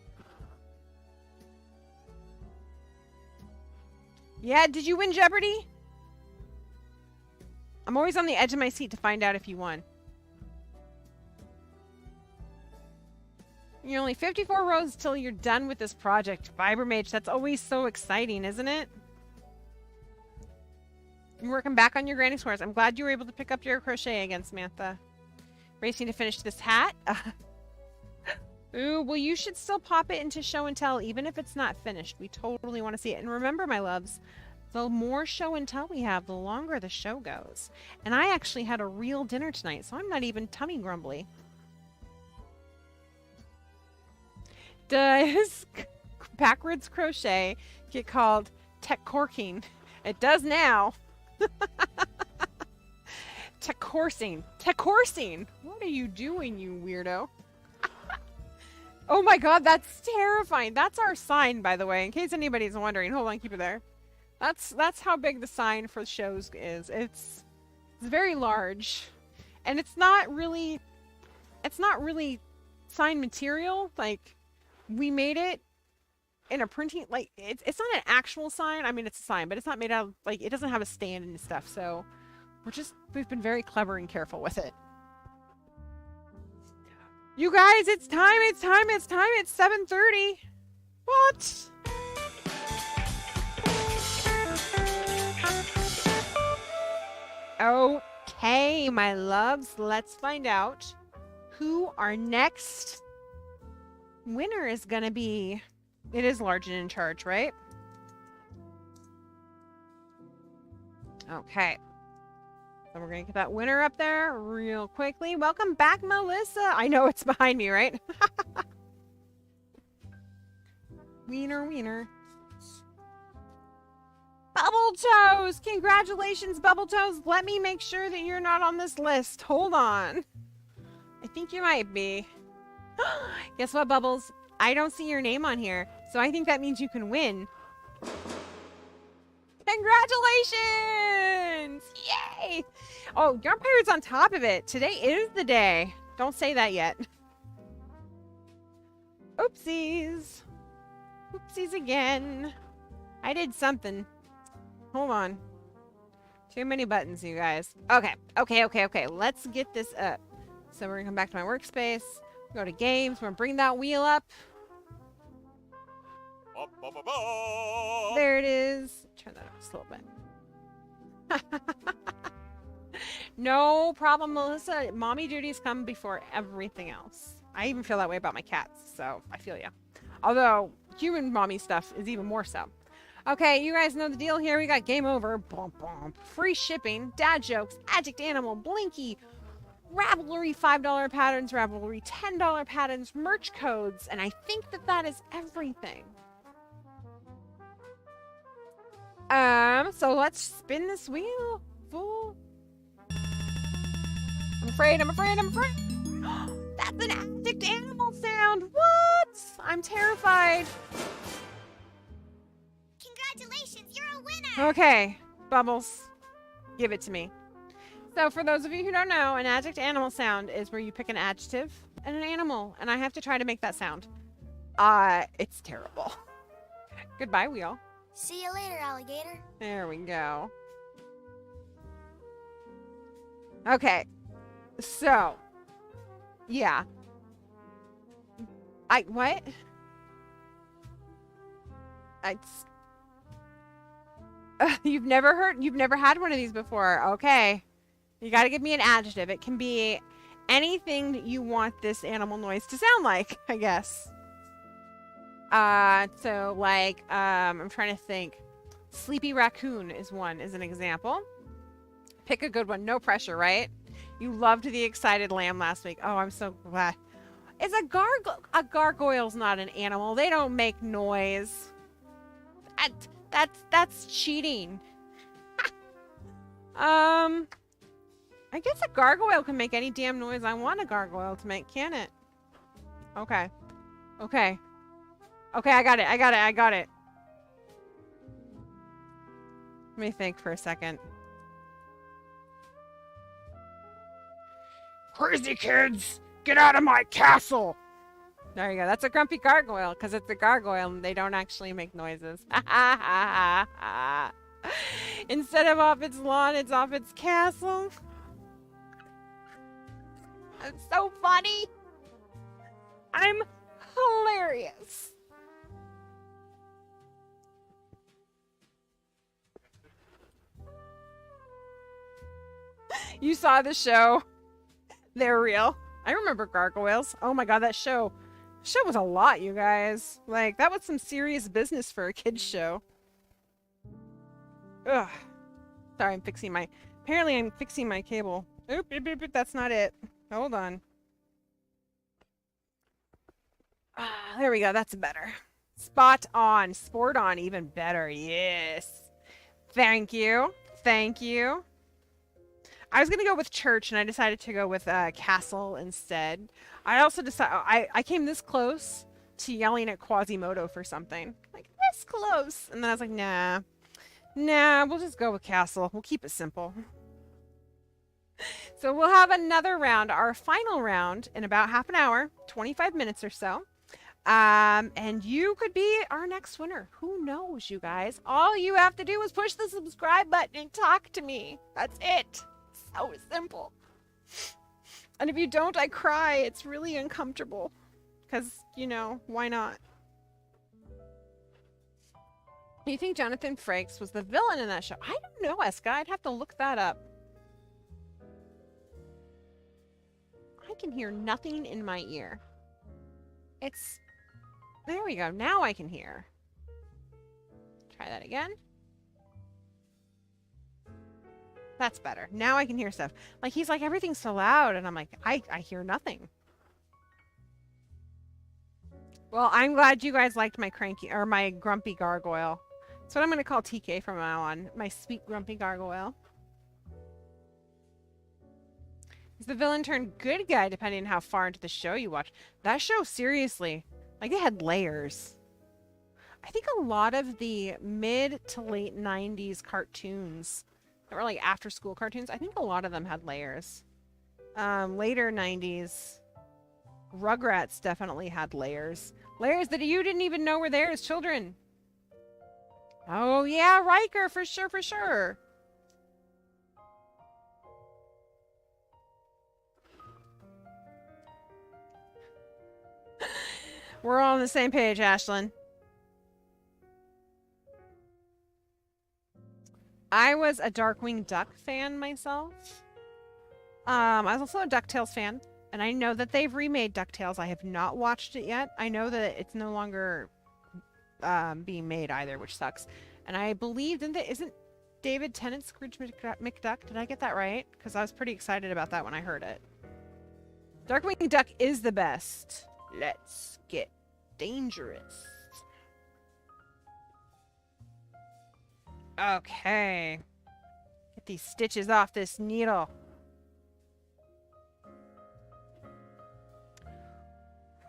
Yeah, did you win Jeopardy? I'm always on the edge of my seat to find out if you won. You're only 54 rows till you're done with this project. Vibermage, that's always so exciting, isn't it? You're working back on your granny squares. I'm glad you were able to pick up your crochet again, Samantha. Racing to finish this hat. Ooh, well, you should still pop it into show and tell, even if it's not finished. We totally want to see it. And remember, my loves, the more show and tell we have, the longer the show goes. And I actually had a real dinner tonight, so I'm not even tummy grumbly. Does backwards crochet get called tech corking? It does now. Tech coursing. Tech coursing. What are you doing, you weirdo? Oh my god, that's terrifying. That's our sign, by the way, in case anybody's wondering. Hold on, keep it there. That's how big the sign for shows is. It's very large. And it's not really sign material. Like, we made it in a printing, like, it's not an actual sign. I mean, it's a sign, but it's not made out of, like, it doesn't have a stand and stuff, so we've been very clever and careful with it. You guys, it's time, it's 7:30. What? Okay, my loves, let's find out who our next winner is gonna be. It is large and in charge, right? Okay. So we're going to get that winner up there real quickly. Welcome back, Melissa. I know it's behind me, right? Wiener, wiener. Bubble Toes! Congratulations, Bubble Toes. Let me make sure that you're not on this list. Hold on. I think you might be. Guess what, Bubbles? I don't see your name on here, so I think that means you can win. Congratulations! Yay! Oh, Yarn Pirate's on top of it. Today is the day. Don't say that yet. Oopsies. Oopsies again. I did something. Hold on. Too many buttons, you guys. Okay. Let's get this up. So we're going to come back to my workspace. Go to games. We're going to bring that wheel up. There it is. Turn that up just a little bit. No problem, Melissa. Mommy duties come before everything else. I even feel that way about my cats, so I feel ya. Although, human mommy stuff is even more so. Okay, you guys know the deal here. We got game over. Bump, bump. Free shipping, dad jokes, addict animal, blinky, Ravelry $5 patterns, Ravelry $10 patterns, merch codes, and I think that is everything. So let's spin this wheel. Fool. I'm afraid. That's an addict animal sound. What? I'm terrified. Congratulations, you're a winner. Okay, Bubbles, give it to me. So for those of you who don't know, an adject animal sound is where you pick an adjective and an animal, and I have to try to make that sound. It's terrible. Goodbye, wheel. See you later, alligator. There we go. Okay. So, yeah. What? You've never had one of these before. Okay. You got to give me an adjective. It can be anything that you want this animal noise to sound like, I guess. So like, I'm trying to think. Sleepy raccoon is an example. Pick a good one. No pressure, right? You loved the excited lamb last week. Oh, I'm so glad. Is a gargoyle's not an animal. They don't make noise. That's cheating. I guess a gargoyle can make any damn noise I want a gargoyle to make, can it? Okay. Okay, I got it. Let me think for a second. Crazy kids, get out of my castle! There you go. That's a grumpy gargoyle, because it's a gargoyle and they don't actually make noises. Instead of off its lawn, it's off its castle. That's so funny. I'm hilarious. You saw the show. They're real. I remember gargoyles. Oh my god, that show was a lot, you guys. Like, that was some serious business for a kid's show. Ugh. Sorry, apparently I'm fixing my cable. Oop, oop, oop, oop, that's not it. Hold on. Ah, there we go, that's better. Spot on. Sport on, even better. Yes. Thank you. Thank you. I was going to go with church, and I decided to go with castle instead. I also decided... I came this close to yelling at Quasimodo for something. Like, this close. And then I was like, nah. Nah, we'll just go with castle. We'll keep it simple. So we'll have another round, our final round, in about half an hour, 25 minutes or so. And you could be our next winner. Who knows, you guys? All you have to do is push the subscribe button and talk to me. That's it. So simple. And if you don't, I cry. It's really uncomfortable. Because, you know, why not? You think Jonathan Frakes was the villain in that show? I don't know, Eska. I'd have to look that up. I can hear nothing in my ear. It's... There we go. Now I can hear. Try that again. That's better. Now I can hear stuff. Like, he's like, everything's so loud. And I'm like, I hear nothing. Well, I'm glad you guys liked my cranky, or my grumpy gargoyle. That's what I'm going to call TK from now on. My sweet grumpy gargoyle. Is the villain turned good guy depending on how far into the show you watch? That show, seriously, like, it had layers. I think a lot of the mid to late 90s cartoons that were like after school cartoons, I think a lot of them had layers. Later 90s, Rugrats definitely had layers. Layers that you didn't even know were there as children. Oh yeah, Riker, for sure, for sure. We're all on the same page, Ashlyn. I was a Darkwing Duck fan myself. I was also a DuckTales fan. And I know that they've remade DuckTales. I have not watched it yet. I know that it's no longer being made either, which sucks. And I believe, isn't David Tennant Scrooge McDuck? Did I get that right? Because I was pretty excited about that when I heard it. Darkwing Duck is the best. Let's get dangerous. Okay. Get these stitches off this needle.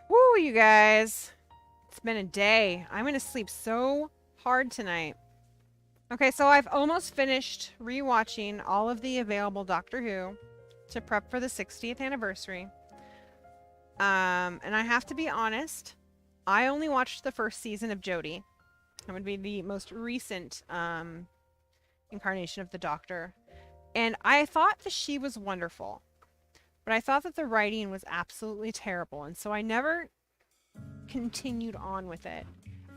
Woo, you guys. It's been a day. I'm going to sleep so hard tonight. Okay, so I've almost finished rewatching all of the available Doctor Who to prep for the 60th anniversary. And I have to be honest, I only watched the first season of Jodie. That would be the most recent incarnation of the Doctor. And I thought that she was wonderful. But I thought that the writing was absolutely terrible. And so I never continued on with it.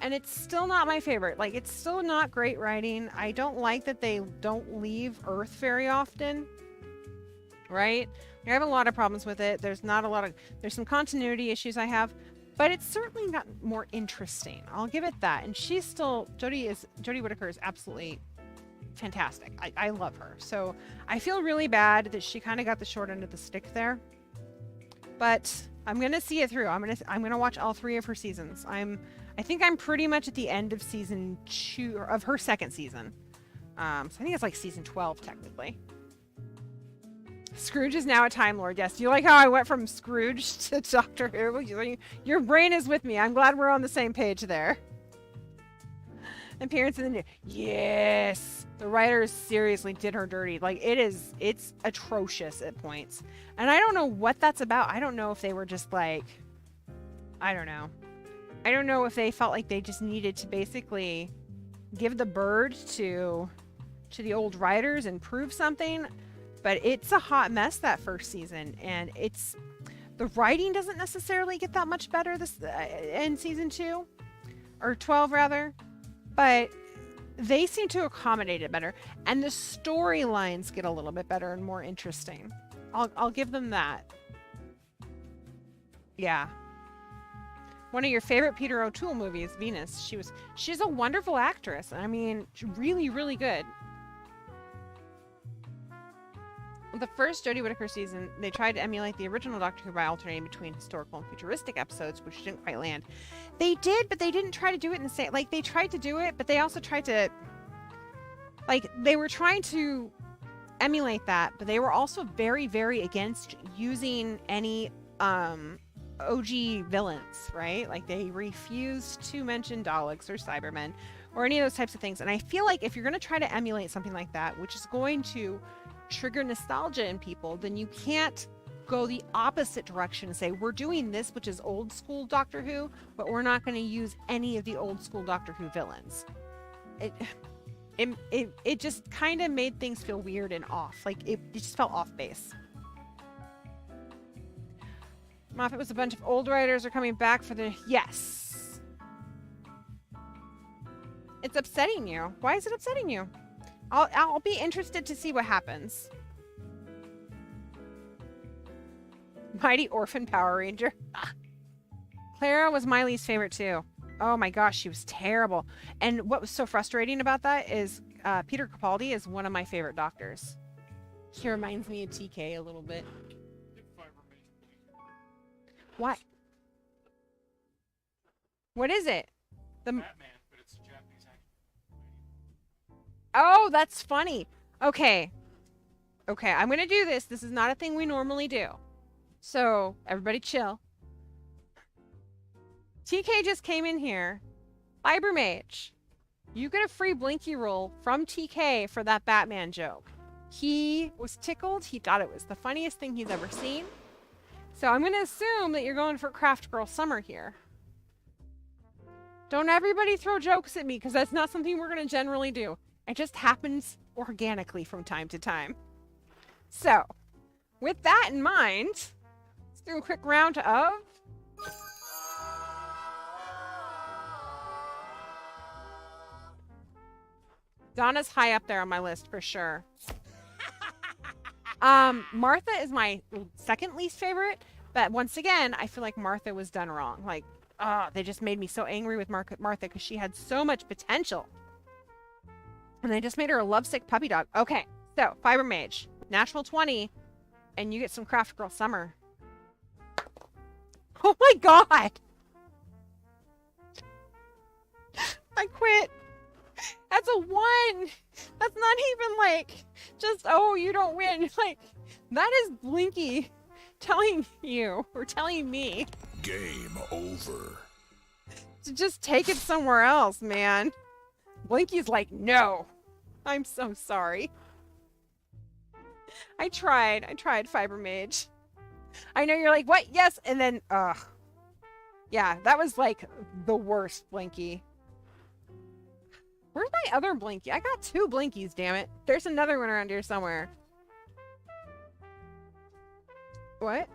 And it's still not my favorite. Like, it's still not great writing. I don't like that they don't leave Earth very often. Right? I have a lot of problems with it. There's some continuity issues I have. But it's certainly not more interesting. I'll give it that. And she's still... Jodie Whittaker is absolutely fantastic. I love her. So I feel really bad that she kind of got the short end of the stick there. But I'm going to see it through. I'm going to watch all 3 of her seasons. I think I'm pretty much at the end of season 2 of her second season. So I think it's like season 12 technically. Scrooge is now a Time Lord. Yes. Do you like how I went from Scrooge to Doctor Who? Your brain is with me. I'm glad we're on the same page there. Appearance in the new. Yes. The writers seriously did her dirty. Like, it's atrocious at points. And I don't know what that's about. I don't know if they were just like, I don't know. I don't know if they felt like they just needed to basically give the bird to the old writers and prove something. But it's a hot mess that first season, and the writing doesn't necessarily get that much better in season 2 or 12 rather. But they seem to accommodate it better, and the storylines get a little bit better and more interesting. I'll give them that. Yeah. One of your favorite Peter O'Toole movies, Venus. She's a wonderful actress. I mean, really, really good. The first Jodie Whittaker season, they tried to emulate the original Doctor Who by alternating between historical and futuristic episodes, which didn't quite land. They did, but they didn't try to do it in the same... Like, they tried to do it, but they also tried to... Like, they were trying to emulate that, but they were also very, very against using any OG villains, right? Like, they refused to mention Daleks or Cybermen or any of those types of things. And I feel like if you're going to try to emulate something like that, which is going to trigger nostalgia in people, then you can't go the opposite direction and say, we're doing this, which is old school Doctor Who, but we're not going to use any of the old school Doctor Who villains. It just kind of made things feel weird and off. Like, it just felt off base. Moffat was a bunch of old writers are coming back for the... Yes. It's upsetting you. Why is it upsetting you? I'll be interested to see what happens. Mighty Orphan Power Ranger. Clara was my least favorite too. Oh my gosh, she was terrible. And what was so frustrating about that is Peter Capaldi is one of my favorite doctors. He reminds me of TK a little bit. What? What is it? The Batman, but it's a Japanese actor. Oh, that's funny. Okay. Okay, I'm gonna do this. This is not a thing we normally do. So, everybody chill. TK just came in here. Fiber Mage. You get a free Blinky roll from TK for that Batman joke. He was tickled. He thought it was the funniest thing he's ever seen. So I'm going to assume that you're going for Craft Girl Summer here. Don't everybody throw jokes at me, because that's not something we're going to generally do. It just happens organically from time to time. So, with that in mind, let's do a quick round of... Donna's high up there on my list for sure. Martha is my second least favorite, but once again, I feel like Martha was done wrong. Like, they just made me so angry with Martha because she had so much potential. And they just made her a lovesick puppy dog. Okay, so Fiber Mage, natural 20, and you get some Craft Girl Summer. Oh my god! I quit. That's a 1. That's not even like just, oh, you don't win. Like, that is Blinky telling you or telling me. Game over. To just take it somewhere else, man. Blinky's like, no. I'm so sorry. I tried Fiber Mage. I know you're like, what? Yes. And then, yeah, that was like the worst Blinky. Where's my other Blinky? I got 2 Blinkies, damn it. There's another one around here somewhere. What?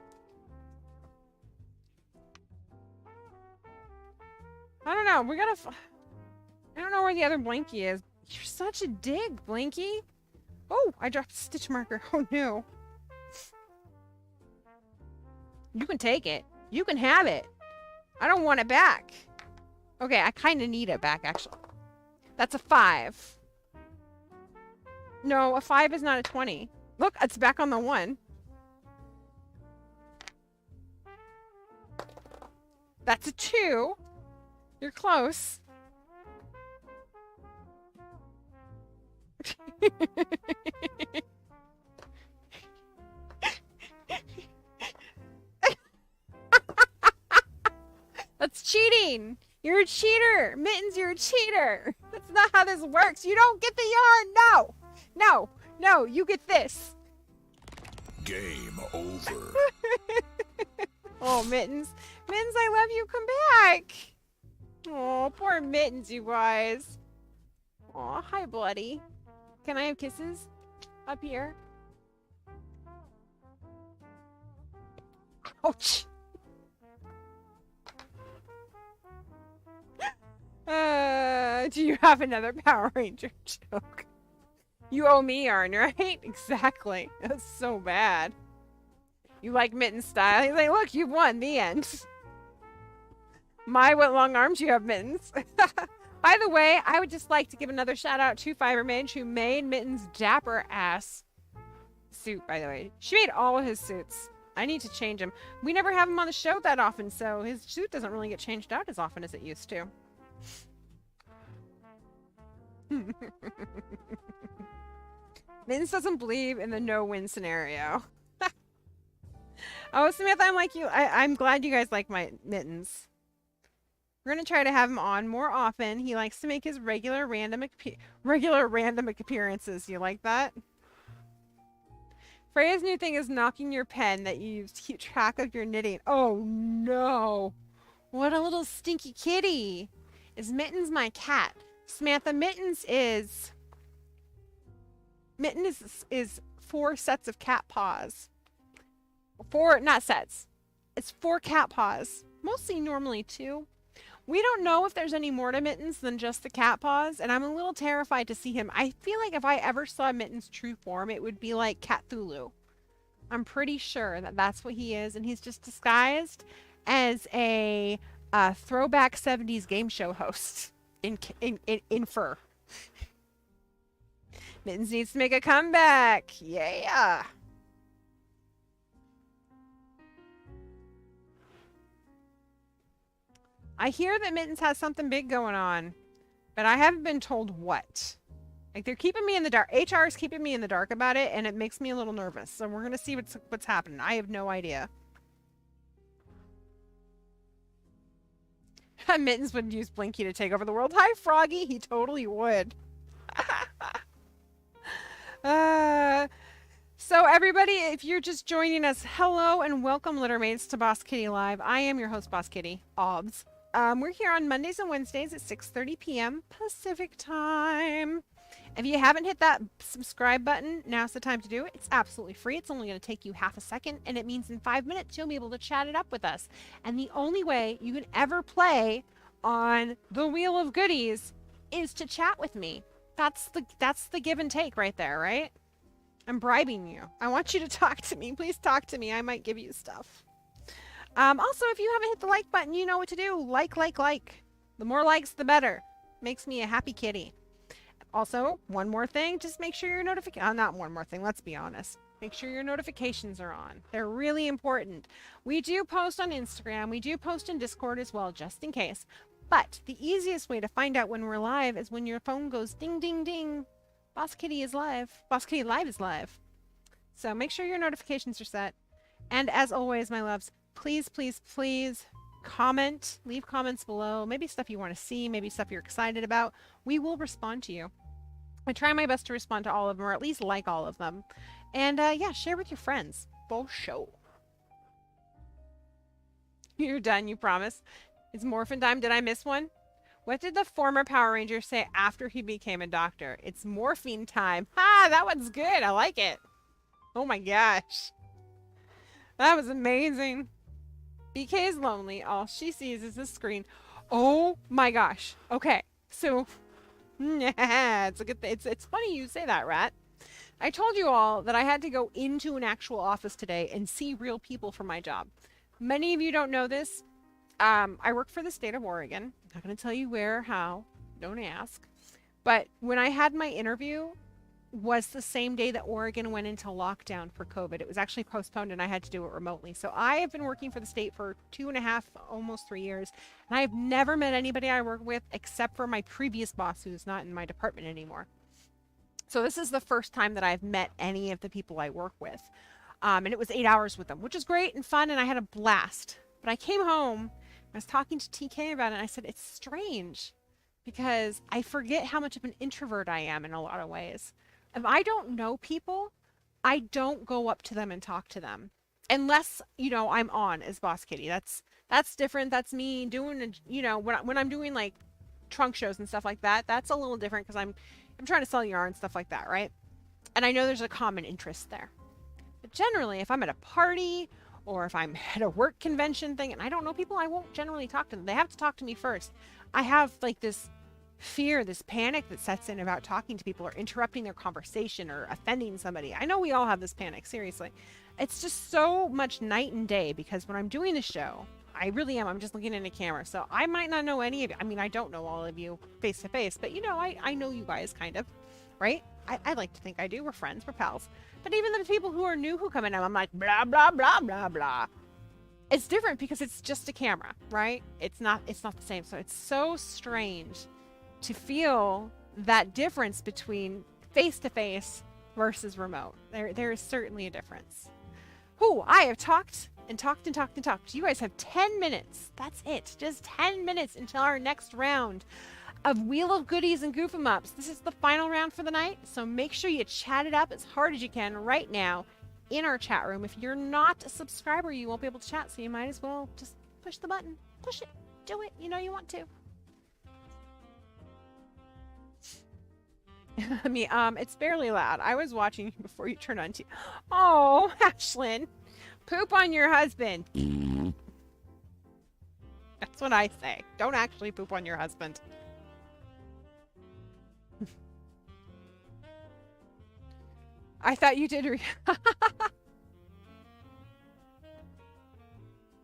I don't know. We gotta... I don't know where the other Blinky is. You're such a dig, Blinky. Oh, I dropped a stitch marker. Oh, no. You can take it. You can have it. I don't want it back. Okay, I kind of need it back, actually. That's a 5. No, a 5 is not a 20. Look, it's back on the 1. That's a 2. You're close. That's cheating. You're a cheater. Mittens, you're a cheater. That's not how this works. You don't get the yarn. No. No. No, you get this. Game over. Oh, Mittens. Mittens, I love you. Come back. Oh, poor Mittens, you guys. Oh, hi, Bloody. Can I have kisses? Up here? Ouch. Do you have another Power Ranger joke? You owe me, Yarn, right? Exactly. That's so bad. You like Mitten style? He's like, look, you've won. The end. My, what long arms you have, Mittens. By the way, I would just like to give another shout out to Fibermage, who made Mitten's dapper ass suit, by the way. She made all of his suits. I need to change him. We never have him on the show that often, so his suit doesn't really get changed out as often as it used to. Mittens doesn't believe in the no-win scenario. Oh, Samantha, I'm like you. I'm glad you guys like my Mittens. We're going to try to have him on more often. He likes to make his regular random appearances. You like that? Freya's new thing is knocking your pen that you use to keep track of your knitting. Oh, no. What a little stinky kitty. Is Mittens my cat? Samantha, Mittens is 4 sets of cat paws. 4, not sets. It's 4 cat paws. Mostly normally 2. We don't know if there's any more to Mittens than just the cat paws, and I'm a little terrified to see him. I feel like if I ever saw Mittens' true form, it would be like Cthulhu. I'm pretty sure that that's what he is, and he's just disguised as a throwback 70s game show host in fur. Mittens needs to make a comeback. Yeah. I hear that Mittens has something big going on, but I haven't been told what. Like, they're keeping me in the dark. HR is keeping me in the dark about it, and it makes me a little nervous. So we're going to see what's happening. I have no idea. Mittens would use Blinky to take over the world. Hi, Froggy. He totally would. So everybody, if you're just joining us, hello and welcome, Littermates, to Boss Kitty Live. I am your host, Boss Kitty, OBS. We're here on Mondays and Wednesdays at 6:30 p.m. Pacific time. If you haven't hit that subscribe button, now's the time to do it. It's absolutely free. It's only going to take you half a second, and it means in 5 minutes you'll be able to chat it up with us. And the only way you can ever play on the Wheel of Goodies is to chat with me. That's the give and take right there, right? I'm bribing you. I want you to talk to me. Please talk to me. I might give you stuff. Also, if you haven't hit the like button, you know what to do. Like. The more likes, the better. Makes me a happy kitty. Also, one more thing. Just make sure your notifications... not one more thing. Let's be honest. Make sure your notifications are on. They're really important. We do post on Instagram. We do post in Discord as well, just in case. But the easiest way to find out when we're live is when your phone goes ding, ding, ding. Boss Kitty is live. Boss Kitty Live is live. So make sure your notifications are set. And as always, my loves, please, please, please comment. Leave comments below. Maybe stuff you want to see. Maybe stuff you're excited about. We will respond to you. I try my best to respond to all of them, or at least like all of them. And yeah, share with your friends. Full show. You're done, you promise. It's morphin' time. Did I miss one? What did the former Power Ranger say after he became a doctor? It's morphine time. Ha! That one's good. I like it. Oh my gosh. That was amazing. BK is lonely. All she sees is the screen. Oh my gosh. Okay. So, it's a good thing. It's funny you say that, Rat. I told you all that I had to go into an actual office today and see real people for my job. Many of you don't know this. I work for the state of Oregon. I'm not going to tell you where or how. Don't ask. But when I had my interview was the same day that Oregon went into lockdown for COVID. It was actually postponed and I had to do it remotely. So I have been working for the state for 2.5, almost 3 years. And I have never met anybody I work with except for my previous boss who's not in my department anymore. So this is the first time that I've met any of the people I work with. And it was 8 hours with them, which is great and fun. And I had a blast. But I came home. I was talking to TK about it, and I said, it's strange because I forget how much of an introvert I am in a lot of ways. If I don't know people, I don't go up to them and talk to them unless, you know, I'm on as Boss Kitty. That's different. That's me doing, you know, when I'm doing like trunk shows and stuff like that, that's a little different because I'm trying to sell yarn, stuff like that, right? And I know there's a common interest there. But generally, if I'm at a party or if I'm at a work convention thing and I don't know people, I won't generally talk to them. They have to talk to me first. I have like this fear, this panic that sets in about talking to people or interrupting their conversation or offending somebody. I know we all have this panic, seriously. It's just so much night and day, because when I'm doing the show, I really am. I'm just looking in a camera. So I might not know any of you. I mean, I don't know all of you face to face, but you know, I know you guys kind of, right? I like to think I do. We're friends, we're pals. But even the people who are new who come in, I'm like, blah, blah, blah, blah, blah. It's different because it's just a camera, right? It's not the same. So it's so strange to feel that difference between face to face versus remote. There is certainly a difference. Whew, I have talked and talked and talked and talked. You guys have 10 minutes. That's it. Just 10 minutes until our next round of Wheel of Goodies and Goof 'em Ups. This is the final round for the night, so make sure you chat it up as hard as you can right now in our chat room. If you're not a subscriber, you won't be able to chat, so you might as well just push the button. Push it. Do it. You know you want to. I mean, it's barely loud. I was watching you before you turned on TV. Oh, Ashlyn. Poop on your husband. That's what I say. Don't actually poop on your husband. I thought you did.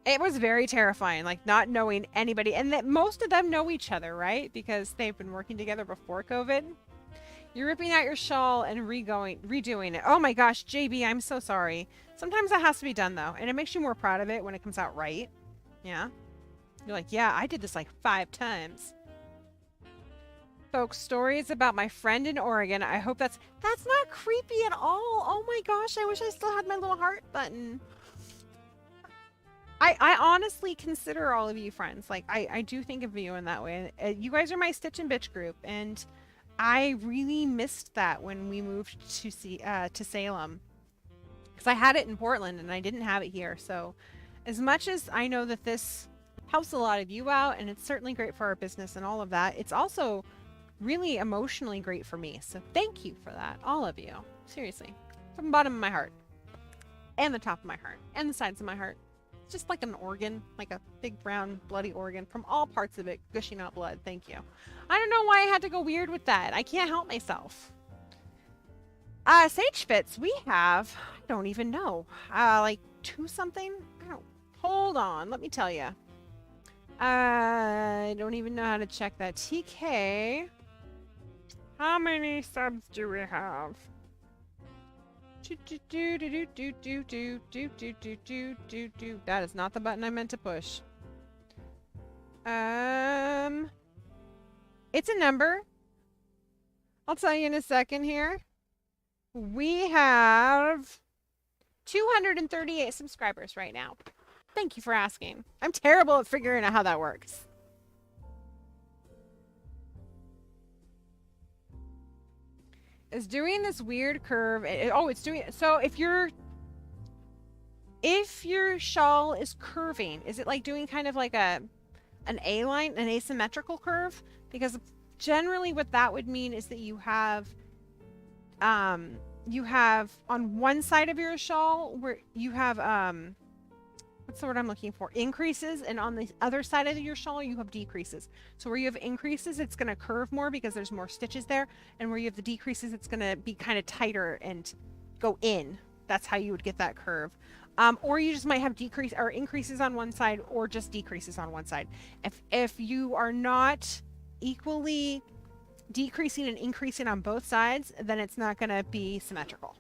It was very terrifying, like not knowing anybody, and that most of them know each other, right? Because they've been working together before COVID. You're ripping out your shawl and redoing it. Oh my gosh, JB, I'm so sorry. Sometimes that has to be done though, and it makes you more proud of it when it comes out right. Yeah. You're like, yeah, I did this like 5 times. Folks, stories about my friend in Oregon. I hope that's not creepy at all. Oh my gosh, I wish I still had my little heart button. I honestly consider all of you friends. Like, I do think of you in that way. You guys are my Stitch and Bitch group, and I really missed that when we moved to Salem. Because I had it in Portland, and I didn't have it here. So, as much as I know that this helps a lot of you out, and it's certainly great for our business and all of that, it's also really emotionally great for me. So thank you for that, all of you. Seriously. From the bottom of my heart. And the top of my heart. And the sides of my heart. It's just like an organ. Like a big brown bloody organ. From all parts of it gushing out blood. Thank you. I don't know why I had to go weird with that. I can't help myself. Sage Fits, we have, I don't even know. Like 2 something? I don't, hold on, let me tell you. I don't even know how to check that. TK. How many subs do we have? That is not the button I meant to push. It's a number. I'll tell you in a second here. We have 238 subscribers right now. Thank you for asking. I'm terrible at figuring out how that works. It's doing this weird curve. It's doing so. If your shawl is curving, is it like doing kind of like an A line, an asymmetrical curve? Because generally, what that would mean is that you have on one side of your shawl where you have what's the word I'm looking for? Increases, and on the other side of your shawl you have decreases. So where you have increases, it's going to curve more because there's more stitches there, and where you have the decreases, it's going to be kind of tighter and go in. That's how you would get that curve. Or you just might have decrease or increases on one side, or just decreases on one side. If you are not equally decreasing and increasing on both sides, then it's not going to be symmetrical.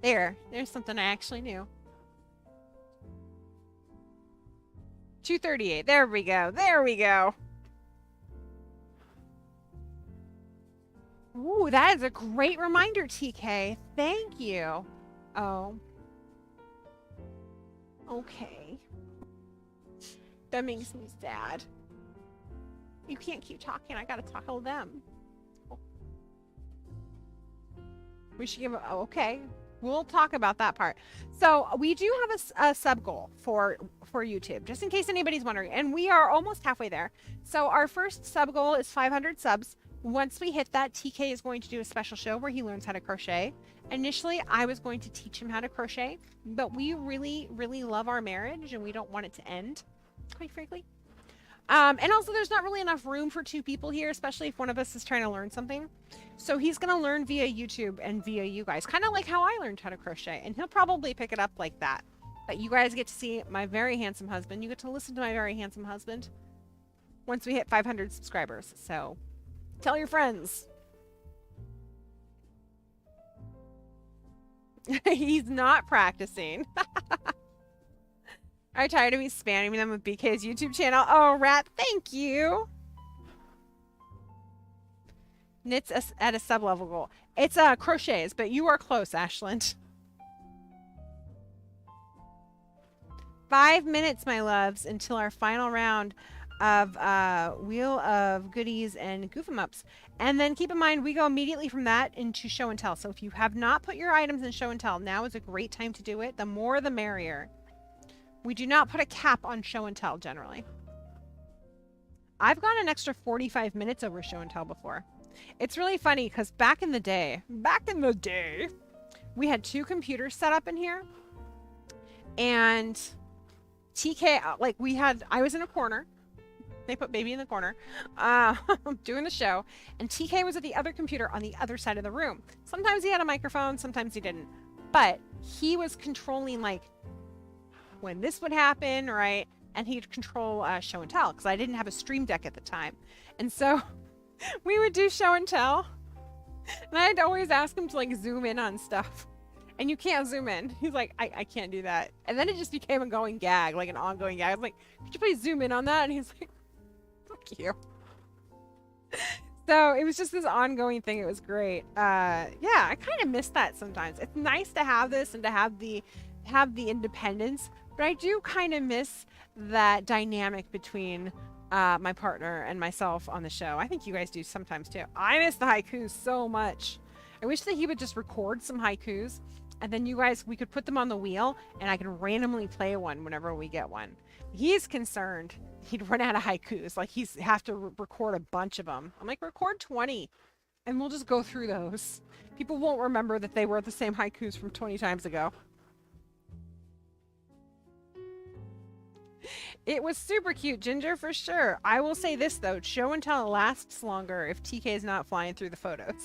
There's something I actually knew. 238. There we go. There we go. Ooh, that is a great reminder, TK. Thank you. Oh. Okay. That makes me sad. You can't keep talking. I gotta tackle them. We should give a... okay. We'll talk about that part. So we do have a sub goal for YouTube, just in case anybody's wondering. And we are almost halfway there. So our first sub goal is 500 subs. Once we hit that, TK is going to do a special show where he learns how to crochet. Initially, I was going to teach him how to crochet, but we really, really love our marriage and we don't want it to end, quite frankly. And also, there's not really enough room for 2 people here, especially if one of us is trying to learn something. So he's going to learn via YouTube and via you guys, kind of like how I learned how to crochet. And he'll probably pick it up like that. But you guys get to see my very handsome husband. You get to listen to my very handsome husband once we hit 500 subscribers. So tell your friends. He's not practicing. Are you tired of me spamming them with BK's YouTube channel? Oh, Rat, thank you. Knits at a sub-level goal. It's crochets, but you are close, Ashland. 5 minutes, my loves, until our final round of Wheel of Goodies and Goof 'em Ups. And then keep in mind, we go immediately from that into show and tell. So if you have not put your items in show and tell, now is a great time to do it. The more, the merrier. We do not put a cap on show and tell, generally. I've gone an extra 45 minutes over show and tell before. It's really funny, because back in the day, we had 2 computers set up in here. And TK, like I was in a corner. They put baby in the corner, doing the show. And TK was at the other computer on the other side of the room. Sometimes he had a microphone, sometimes he didn't. But he was controlling, like, when this would happen, right? And he'd control show and tell, because I didn't have a stream deck at the time. And so we would do show and tell. And I'd always ask him to, like, zoom in on stuff. And you can't zoom in. He's like, I can't do that. And then it just became a going gag, like an ongoing gag. I was like, could you please zoom in on that? And he's like, fuck you. So it was just this ongoing thing. It was great. Yeah, I kind of miss that sometimes. It's nice to have this and to have the independence, but I do kind of miss that dynamic between my partner and myself on the show. I think you guys do sometimes too. I miss the haikus so much. I wish that he would just record some haikus, and then you guys, we could put them on the wheel, and I could randomly play one whenever we get one. He's concerned he'd run out of haikus. Like, he's have to record a bunch of them. I'm like, record 20, and we'll just go through those. People won't remember that they were the same haikus from 20 times ago. It was super cute, Ginger, for sure. I will say this, though. Show and tell lasts longer if TK is not flying through the photos.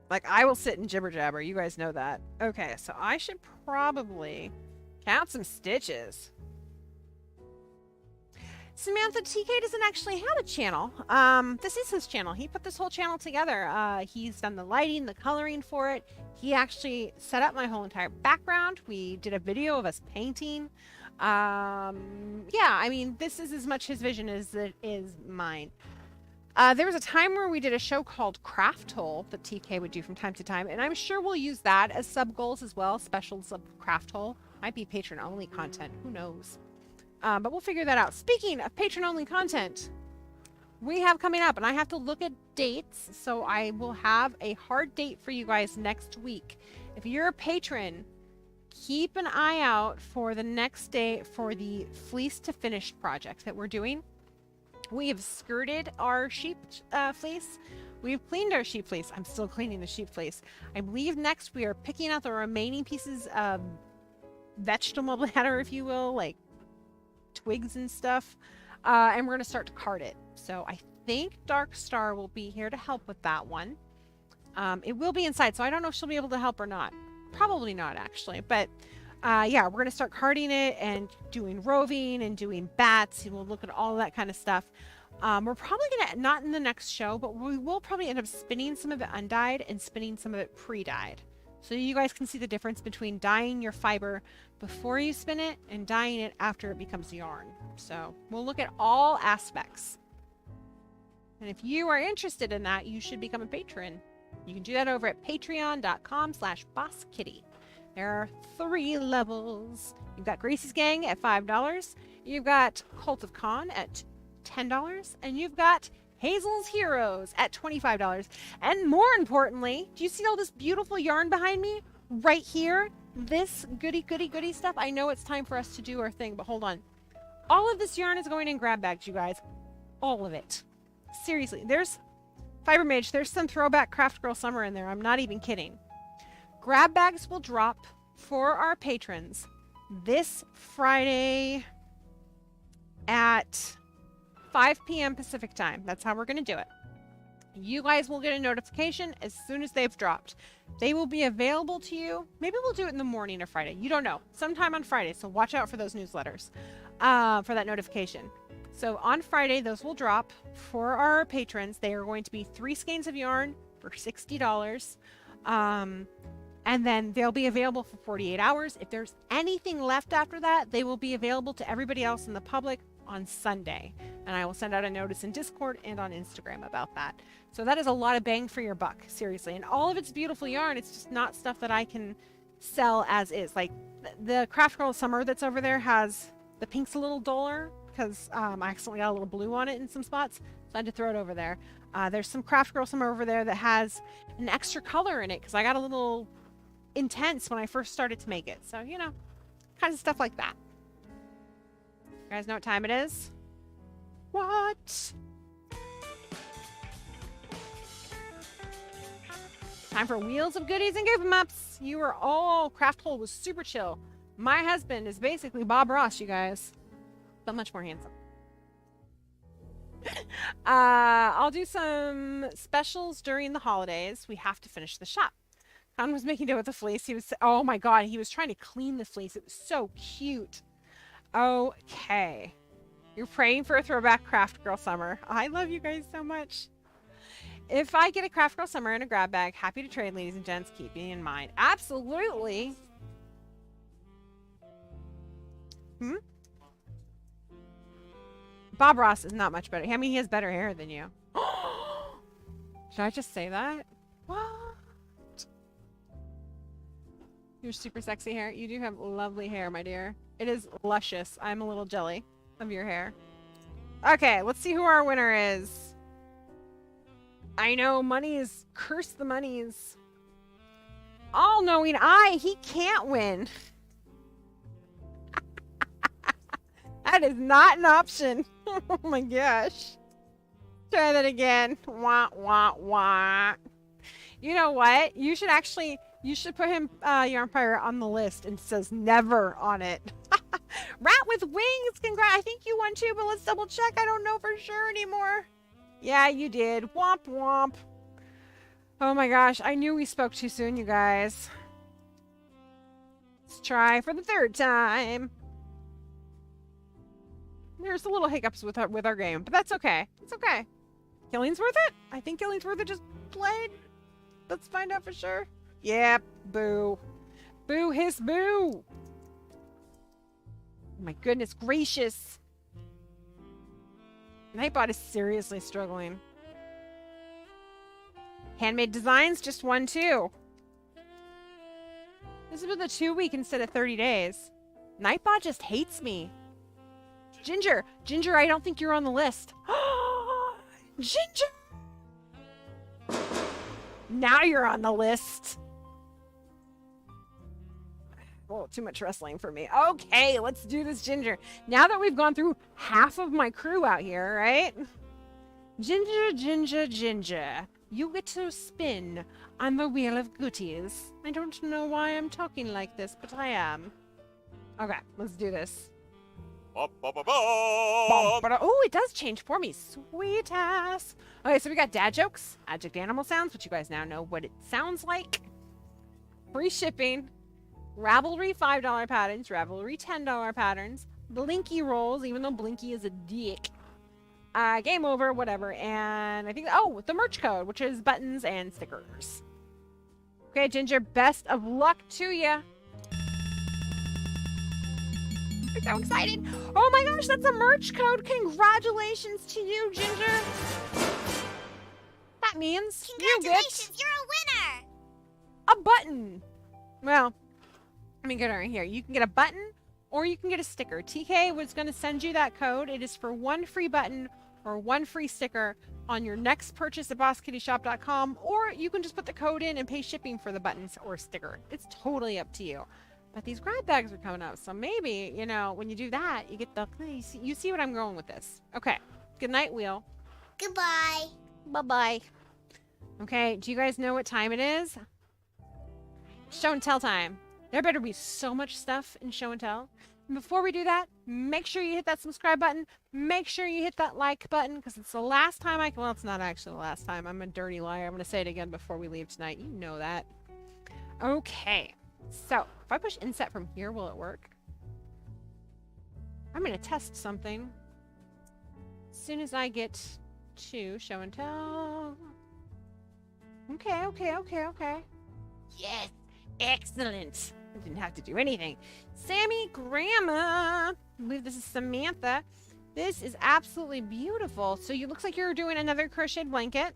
Like, I will sit and jibber jabber. You guys know that. Okay, so I should probably count some stitches. Samantha, TK doesn't actually have a channel. This is his channel. He put this whole channel together. He's done the lighting, the coloring for it. He actually set up my whole entire background. We did a video of us painting. Yeah, I mean, this is as much his vision as it is mine. There was a time where we did a show called Craft Hole that TK would do from time to time, and I'm sure we'll use that as sub goals as well. Special sub Craft Hole. Might be patron only content. Who knows? But we'll figure that out. Speaking of patron only content, we have coming up, and I have to look at dates, so I will have a hard date for you guys next week. If you're a patron, keep an eye out for the next date for the Fleece to Finished project that we're doing. We have skirted our sheep fleece. We've cleaned our sheep fleece. I'm still cleaning the sheep fleece. I believe next we are picking out the remaining pieces of vegetable matter, if you will, like twigs and stuff. And we're going to start to card it. So I think Dark Star will be here to help with that one. It will be inside, so I don't know if she'll be able to help or not. Probably not, actually. But yeah, we're going to start carding it and doing roving and doing bats. And we'll look at all that kind of stuff. We're probably going to, not in the next show, but we will probably end up spinning some of it undyed and spinning some of it pre-dyed. So you guys can see the difference between dyeing your fiber before you spin it and dyeing it after it becomes yarn. So we'll look at all aspects. And if you are interested in that, you should become a patron. You can do that over at patreon.com/bosskitty. There are 3 levels. You've got Gracie's Gang at $5. You've got Cult of Khan at $10. And you've got Hazel's Heroes at $25. And more importantly, do you see all this beautiful yarn behind me? Right here, this goody stuff. I know it's time for us to do our thing, but hold on. All of this yarn is going in grab bags, you guys. all of it. Seriously, there's Fiber Mage, there's some throwback Craft Girl Summer in there. I'm not even kidding. Grab bags will drop for our patrons this Friday at 5 p.m. Pacific time. That's how we're going to do it. You guys will get a notification as soon as they've dropped. They will be available to you. Maybe we'll do it in the morning of Friday. You don't know. Sometime on Friday. So watch out for those newsletters for that notification. So on Friday, those will drop for our patrons. They are going to be 3 skeins of yarn for $60. And then they'll be available for 48 hours. If there's anything left after that, they will be available to everybody else in the public on Sunday. And I will send out a notice in Discord and on Instagram about that. So that is a lot of bang for your buck, seriously. And all of it's beautiful yarn. It's just not stuff that I can sell as is. Like the Craft Girl Summer that's over there has the pink's a little duller because I accidentally got a little blue on it in some spots. So I had to throw it over there. There's some Craft Girl Summer over there that has an extra color in it because I got a little intense when I first started to make it. So, you know, kinds of stuff like that. You guys know what time it is? What? Time for Wheels of Goodies and Goof 'em Ups. You are all... Craft Hole was super chill. My husband is basically Bob Ross, you guys. But much more handsome. I'll do some specials during the holidays. We have to finish the shop. Con was making do with the fleece. He was... Oh my god, he was trying to clean the fleece. It was so cute. Okay. You're praying for a throwback Craft Girl Summer. I love you guys so much. If I get a Craft Girl Summer in a grab bag, happy to trade, ladies and gents. Keep me in mind. Absolutely. Bob Ross is not much better. I mean, he has better hair than you. Should I just say that? What? Your super sexy hair. You do have lovely hair, my dear. It is luscious. I'm a little jelly of your hair. Okay, let's see who our winner is. I know Monies. Curse the Monies. All-knowing eye. He can't win. That is not an option. Oh my gosh. Try that again. Wah, wah, wah. You know what? You should actually... You should put him, Yarn Pirate, on the list and says never on it. Rat with wings, congrats. I think you won too, but let's double check. I don't know for sure anymore. Yeah, you did. Womp womp. Oh my gosh, I knew we spoke too soon, you guys. Let's try for the 3rd time. There's a little hiccups with our game, but that's okay. It's okay. Killing's worth it? I think Killing's worth it just played. Let's find out for sure. Yep, boo. Boo hiss boo. My goodness gracious. Nightbot is seriously struggling. Handmade Designs just won too. This has been the 2-week instead of 30 days. Nightbot just hates me. Ginger, I don't think you're on the list. Ginger! Now you're on the list. Oh, too much wrestling for me. Okay, let's do this, Ginger. Now that we've gone through half of my crew out here, right? Ginger. You get to spin on the Wheel of Goodies. I don't know why I'm talking like this, but I am. Okay, let's do this. Oh, it does change for me. Sweet ass. Okay, so we got dad jokes, adject animal sounds, which you guys now know what it sounds like. Free shipping. Ravelry $5 patterns, Ravelry $10 patterns, Blinky rolls, even though Blinky is a dick. Game over, whatever. And I think, oh, the merch code, which is buttons and stickers. Okay, Ginger, best of luck to you. I'm so excited. Oh my gosh, that's a merch code. Congratulations to you, Ginger. That means Congratulations, you're a winner. A button. Well, let me get right here. You can get a button or you can get a sticker. TK was going to send you that code. It is for 1 free button or 1 free sticker on your next purchase at bosskittyshop.com, or you can just put the code in and pay shipping for the buttons or sticker. It's totally up to you. But these grab bags are coming up, so maybe, you know, when you do that, you get the... You see what I'm going with this. Okay. Good night, Wheel. Goodbye. Bye-bye. Okay, do you guys know what time it is? Show and tell time. There better be so much stuff in show and tell. And before we do that, make sure you hit that subscribe button. Make sure you hit that like button because it's the last time well, it's not actually the last time. I'm a dirty liar. I'm going to say it again before we leave tonight. You know that. Okay. So, if I push inset from here, will it work? I'm going to test something. As soon as I get to show and tell. Okay. Yes. Excellent. I didn't have to do anything. Sammy Grandma. I believe this is Samantha. This is absolutely beautiful. So it looks like you're doing another crocheted blanket.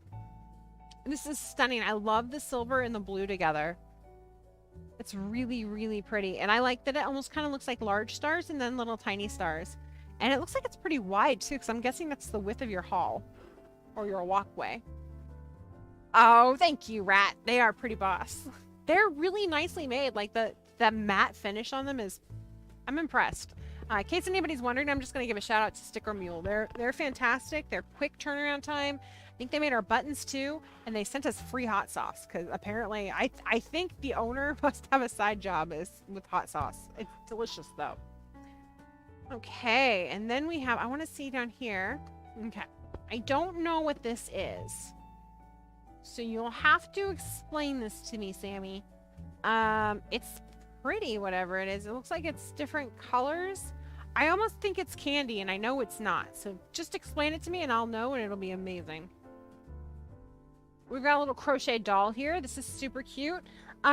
This is stunning. I love the silver and the blue together. It's really, really pretty. And I like that it almost kind of looks like large stars and then little tiny stars. And it looks like it's pretty wide too, because I'm guessing that's the width of your hall or your walkway. Oh, thank you, Rat. They are pretty boss. They're really nicely made. Like the matte finish on them is, I'm impressed. In case anybody's wondering, I'm just going to give a shout out to Sticker Mule. They're fantastic. They're quick turnaround time. I think they made our buttons too, and they sent us free hot sauce because apparently I think the owner must have a side job with hot sauce. It's delicious though. Okay, and then we have, I want to see down here. Okay, I don't know what this is. So you'll have to explain this to me, Sammy. It's pretty, whatever it is. It looks like it's different colors. I almost think it's candy, and I know it's not. So just explain it to me, and I'll know, and it'll be amazing. We've got a little crochet doll here. This is super cute.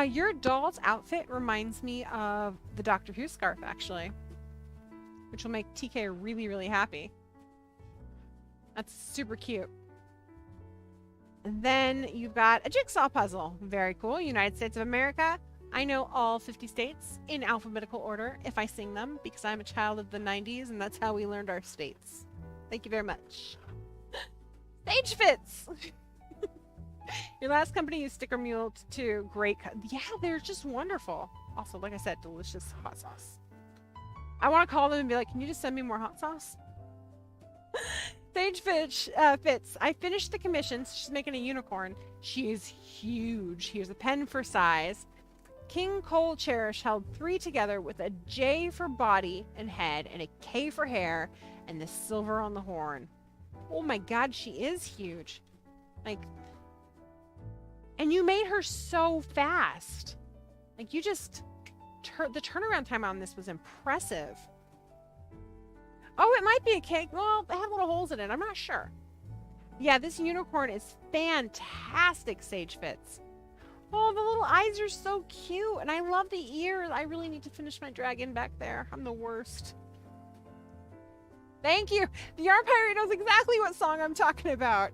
Your doll's outfit reminds me of the Doctor Who scarf, actually. Which will make TK really, really happy. That's super cute. And then you've got a jigsaw puzzle. Very cool. United States of America. I know all 50 states in alphabetical order if I sing them because I'm a child of the 90s and that's how we learned our states. Thank you very much. Stage fits! Your last company used Sticker Mule too. Great. Yeah, they're just wonderful. Also, like I said, delicious hot sauce. I want to call them and be like, can you just send me more hot sauce? Sage Fitz. I finished the commission. She's making a unicorn. She is huge. Here's a pen for size. King Cole Cherish held 3 together with a J for body and head and a K for hair and the silver on the horn. Oh my god, she is huge. Like, and you made her so fast. Like, you just, the turnaround time on this was impressive. Oh, it might be a cake. Well, they have little holes in it. I'm not sure. Yeah, this unicorn is fantastic, Sage Fitz. Oh, the little eyes are so cute. And I love the ears. I really need to finish my dragon back there. I'm the worst. Thank you. The Yarn Pirate knows exactly what song I'm talking about.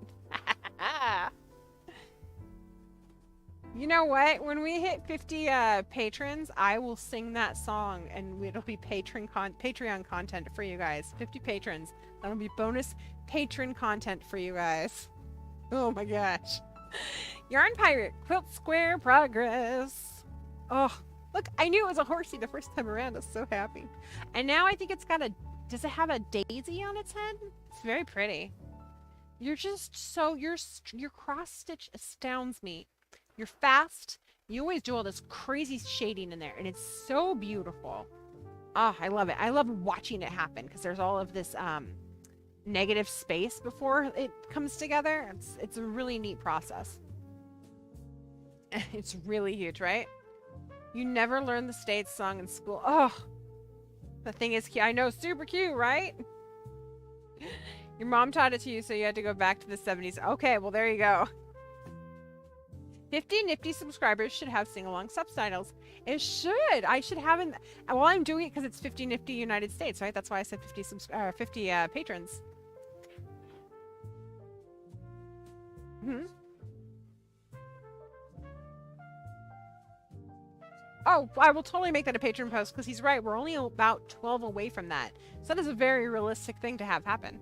You know what? When we hit 50 patrons, I will sing that song and it'll be Patreon content for you guys. 50 patrons. That'll be bonus patron content for you guys. Oh my gosh. Yarn Pirate, Quilt Square progress. Oh, look, I knew it was a horsey the first time around. I was so happy. And now I think it's got does it have a daisy on its head? It's very pretty. You're just so, your cross stitch astounds me. You're fast. You always do all this crazy shading in there, and it's so beautiful. Oh, I love it. I love watching it happen because there's all of this negative space before it comes together. It's a really neat process. It's really huge, right? You never learned the States song in school. Oh, the thing is cute. I know, super cute, right? Your mom taught it to you, so you had to go back to the 70s. Okay, well, there you go. 50 nifty subscribers should have sing-along subtitles. It should. I should have an... Well, I'm doing it because it's 50 nifty United States, right? That's why I said 50 patrons. Oh, I will totally make that a patron post because he's right. We're only about 12 away from that. So that is a very realistic thing to have happen.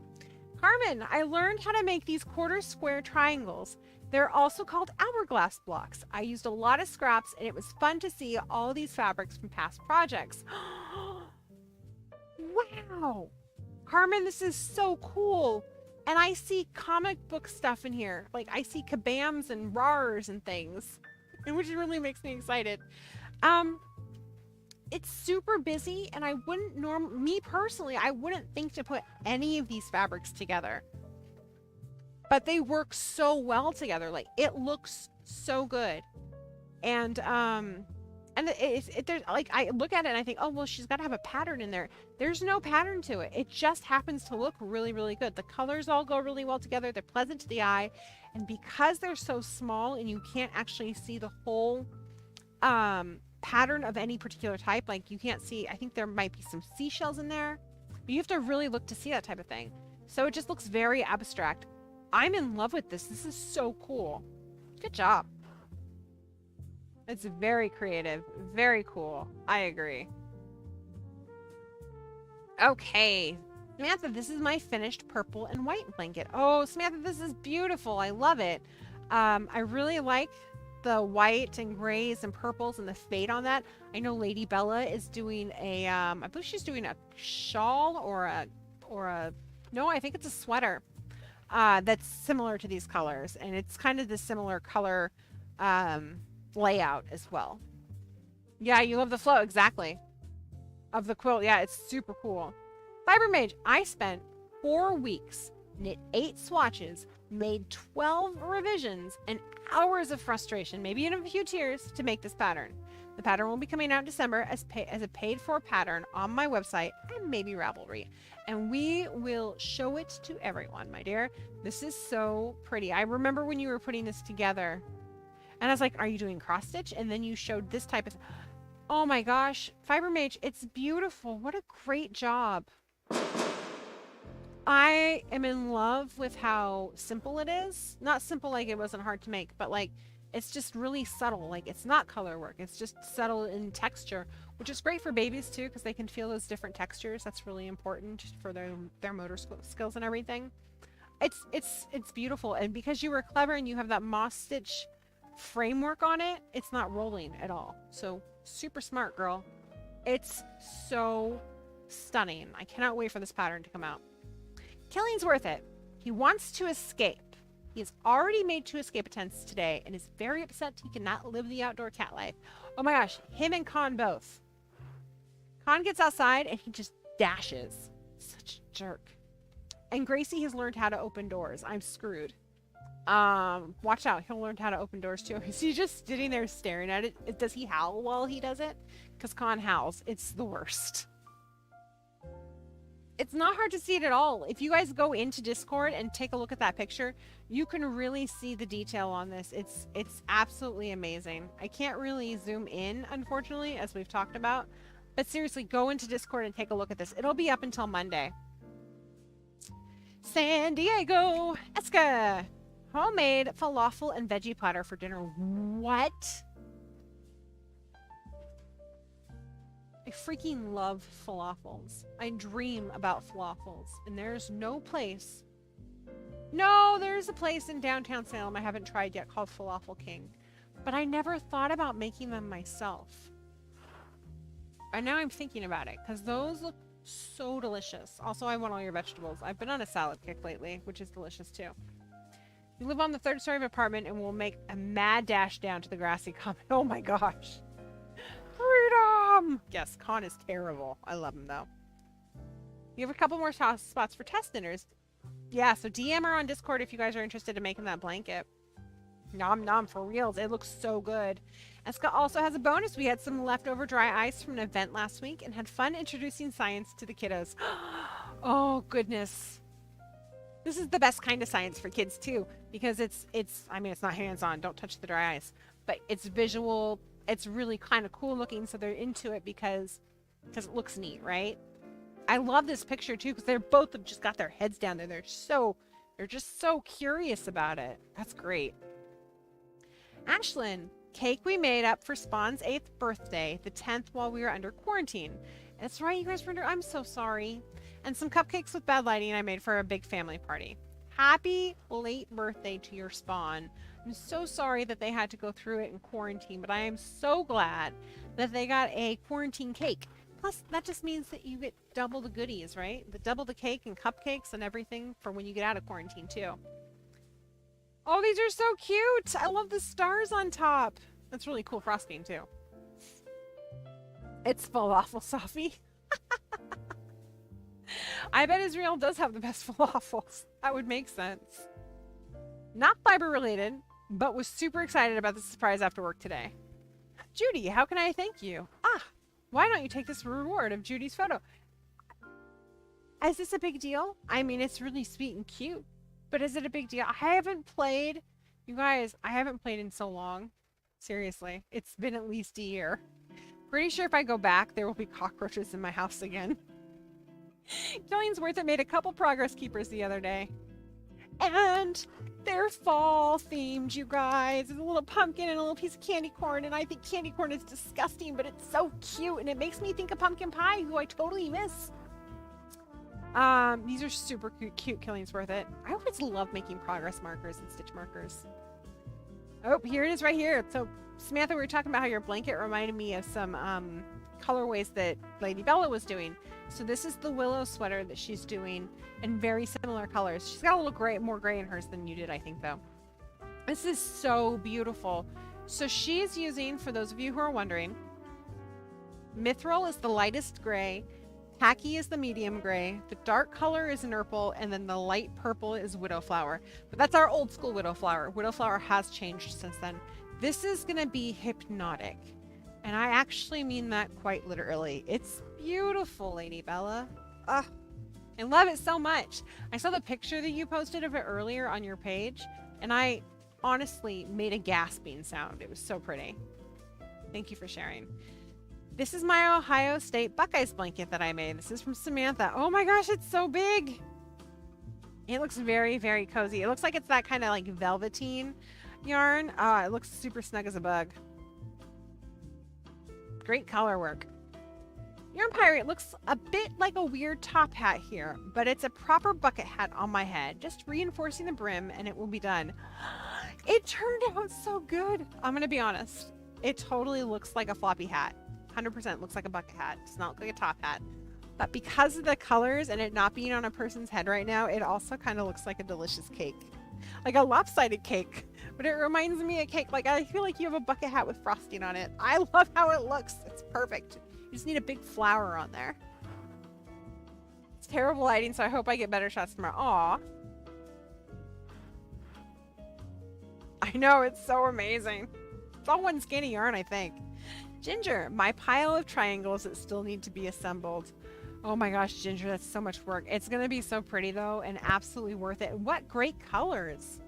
Carmen, I learned how to make these quarter square triangles. They're also called hourglass blocks. I used a lot of scraps and it was fun to see all these fabrics from past projects. Wow. Carmen, this is so cool. And I see comic book stuff in here. Like, I see kabams and rars and things, and which really makes me excited. It's super busy, and I wouldn't me personally, I wouldn't think to put any of these fabrics together. But they work so well together. Like, it looks so good. And there's like, I look at it and I think, oh, well, she's got to have a pattern in there. There's no pattern to it. It just happens to look really, really good. The colors all go really well together. They're pleasant to the eye. And because they're so small and you can't actually see the whole pattern of any particular type, like you can't see, I think there might be some seashells in there, but you have to really look to see that type of thing. So it just looks very abstract. I'm in love with this. This is so cool. Good job. It's very creative, very cool. I agree. Okay, Samantha, this is my finished purple and white blanket. Oh, Samantha, this is beautiful. I love it. I really like the white and grays and purples and the fade on that. I know Lady Bella is doing a, I believe she's doing a shawl or a, no, I think it's a sweater that's similar to these colors. And it's kind of the similar color layout as well. Yeah, you love the flow, exactly. Of the quilt, yeah, it's super cool. Fiber Mage, I spent 4 weeks, knit 8 swatches, made 12 revisions, and hours of frustration, maybe even a few tears, to make this pattern. The pattern will be coming out in December as a paid-for pattern on my website and maybe Ravelry. And we will show it to everyone, my dear. This is so pretty. I remember when you were putting this together, and I was like, are you doing cross-stitch? And then you showed this type of... Oh my gosh. Fiber Mage, it's beautiful. What a great job. I am in love with how simple it is. Not simple like it wasn't hard to make, but like it's just really subtle. Like it's not color work. It's just subtle in texture, which is great for babies too because they can feel those different textures. That's really important for their motor skills and everything. It's beautiful, and because you were clever and you have that moss stitch framework on it, it's not rolling at all. So super smart, girl. It's so stunning. I cannot wait for this pattern to come out. Killing's worth it. He wants to escape. He has already made 2 escape attempts today and is very upset he cannot live the outdoor cat life. Oh my gosh, him and Con both. Con gets outside and he just dashes. Such a jerk. And Gracie has learned how to open doors. I'm screwed. Watch out, he'll learn how to open doors too. Is he just sitting there staring at it? Does he howl while he does it? Because Con howls. It's the worst. It's not hard to see it at all. If you guys go into Discord and take a look at that picture, you can really see the detail on this. It's absolutely amazing. I can't really zoom in, unfortunately, as we've talked about. But seriously, go into Discord and take a look at this. It'll be up until Monday. San Diego, Eska. Homemade falafel and veggie platter for dinner. What? I freaking love falafels. I dream about falafels. And there's no place. No, there's a place in downtown Salem I haven't tried yet called Falafel King. But I never thought about making them myself. And now I'm thinking about it because those look so delicious. Also, I want all your vegetables. I've been on a salad kick lately, which is delicious too. We live on the 3rd story of apartment and we'll make a mad dash down to the grassy common. Oh my gosh. Freedom! Yes, Con is terrible. I love him though. You have a couple more spots for test dinners. Yeah, so DM her on Discord if you guys are interested in making that blanket. Nom nom, for reals. It looks so good. Eska also has a bonus. We had some leftover dry ice from an event last week and had fun introducing science to the kiddos. Oh, goodness. This is the best kind of science for kids too, because it's I mean, it's not hands-on, don't touch the dry ice, but it's visual. It's really kind of cool looking, so they're into it because it looks neat, right? I love this picture too because they're both have just got their heads down there. They're just so curious about it. That's great. Ashlyn, cake we made up for Spawn's 8th birthday, the 10th while we were under quarantine. That's right, you guys were under, I'm so sorry. And some cupcakes with bad lighting I made for a big family party. Happy late birthday to your Spawn. I'm so sorry that they had to go through it in quarantine, but I am so glad that they got a quarantine cake Plus, that just means that you get double the goodies, right? Double the cake and cupcakes and everything for when you get out of quarantine, too. Oh, these are so cute! I love the stars on top. That's really cool frosting, too. It's falafel, Sophie. I bet Israel does have the best falafels. That would make sense. Not fiber related, but was super excited about the surprise after work today. Judy, how can I thank you? Ah, why don't you take this reward of Judy's photo? Is this a big deal? I mean, it's really sweet and cute, but is it a big deal? I haven't played, you guys, I haven't played in so long. Seriously, it's been at least a year. Pretty sure if I go back, there will be cockroaches in my house again. Killing's Worth It made a couple progress keepers the other day. And they're fall themed, you guys. There's a little pumpkin and a little piece of candy corn, and I think candy corn is disgusting, but it's so cute, and it makes me think of pumpkin pie, who I totally miss. These are super cute. Killing's Worth It. I always love making progress markers and stitch markers. Oh, here it is right here. So, Samantha, we were talking about how your blanket reminded me of some colorways that Lady Bella was doing. So this is the willow sweater that she's doing in very similar colors. She's got a little gray, more gray in hers than you did, I think, though. This is so beautiful. So she's using, for those of you who are wondering, Mithril is the lightest gray, khaki is the medium gray, the dark color is nurple, and then the light purple is Widowflower. But that's our old school Widowflower. Widowflower has changed since then. This is going to be hypnotic. And I actually mean that quite literally. It's beautiful, Lady Bella. Ugh. I love it so much. I saw the picture that you posted of it earlier on your page, and I honestly made a gasping sound. It was so pretty. Thank you for sharing. This is my Ohio State Buckeyes blanket that I made. This is from Samantha. Oh my gosh, it's so big. It looks very, very cozy. It looks like it's that kind of like velveteen yarn. It looks super snug as a bug. Great color work. Yarn Pirate looks a bit like a weird top hat here, but it's a proper bucket hat on my head. Just reinforcing the brim and it will be done. It turned out so good. I'm going to be honest. It totally looks like a floppy hat. 100% looks like a bucket hat. It does not look like a top hat. But because of the colors and it not being on a person's head right now, it also kind of looks like a delicious cake. Like a lopsided cake. But it reminds me of cake. Like, I feel like you have a bucket hat with frosting on it. I love how it looks. It's perfect. You just need a big flower on there. It's terrible lighting, so I hope I get better shots tomorrow. Aw. I know, it's so amazing. It's all one skinny yarn, I think. Ginger, my pile of triangles that still need to be assembled. Oh my gosh, Ginger, that's so much work. It's going to be so pretty, though, and absolutely worth it. What great colors.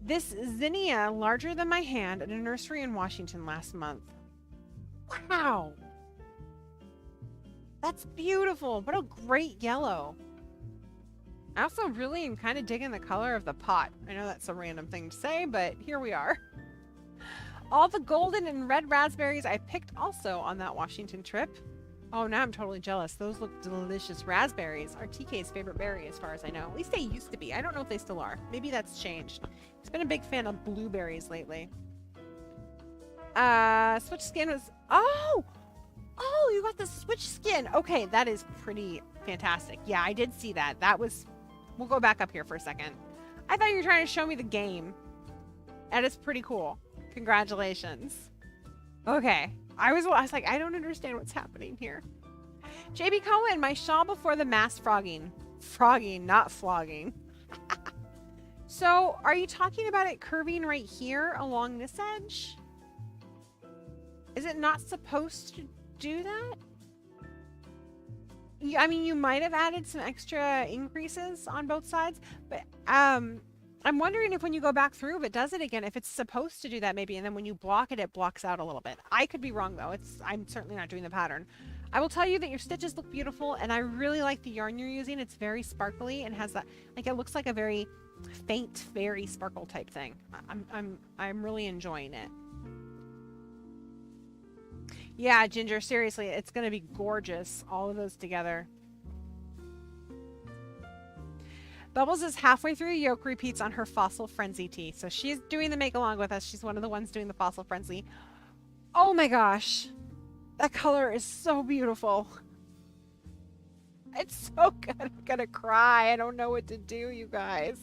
This zinnia, larger than my hand, at a nursery in Washington last month. Wow. That's beautiful. What a great yellow. I also really am kind of digging the color of the pot. I know that's a random thing to say, but here we are. All the golden and red raspberries I picked also on that Washington trip. Oh, now I'm totally jealous. Those look delicious. Raspberries are TK's favorite berry as far as I know. At least they used to be. I don't know if they still are. Maybe that's changed. He's been a big fan of blueberries lately. Switch skin was... Oh! Oh, you got the switch skin. Okay, that is pretty fantastic. Yeah, I did see that. That was... We'll go back up here for a second. I thought you were trying to show me the game. That is pretty cool. Congratulations. Okay. I was like, I don't understand what's happening here. JB Cohen, my shawl before the mass frogging. Frogging, not flogging. So, are you talking about it curving right here along this edge? Is it not supposed to do that? I mean, you might have added some extra increases on both sides, but I'm wondering if when you go back through, if it does it again, if it's supposed to do that maybe, and then when you block it, it blocks out a little bit. I could be wrong though. I'm certainly not doing the pattern. I will tell you that your stitches look beautiful, and I really like the yarn you're using. It's very sparkly and has that, like, it looks like a very faint fairy sparkle type thing. I'm really enjoying it. Yeah, Ginger, seriously, it's going to be gorgeous. All of those together. Bubbles is halfway through yoke repeats on her Fossil Frenzy tee. So she's doing the make along with us. She's one of the ones doing the Fossil Frenzy. Oh my gosh. That color is so beautiful. It's so good. I'm gonna cry. I don't know what to do, you guys.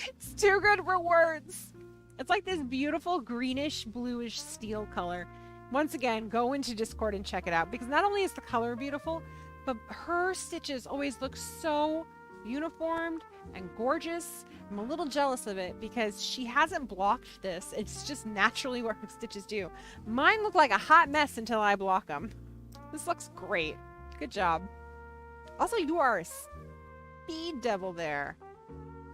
It's too good for words. It's like this beautiful greenish, bluish steel color. Once again, go into Discord and check it out because not only is the color beautiful, but her stitches always look so uniformed and gorgeous. I'm a little jealous of it because she hasn't blocked this. It's just naturally what her stitches do. Mine look like a hot mess until I block them. This looks great. Good job. Also, you are a speed devil there.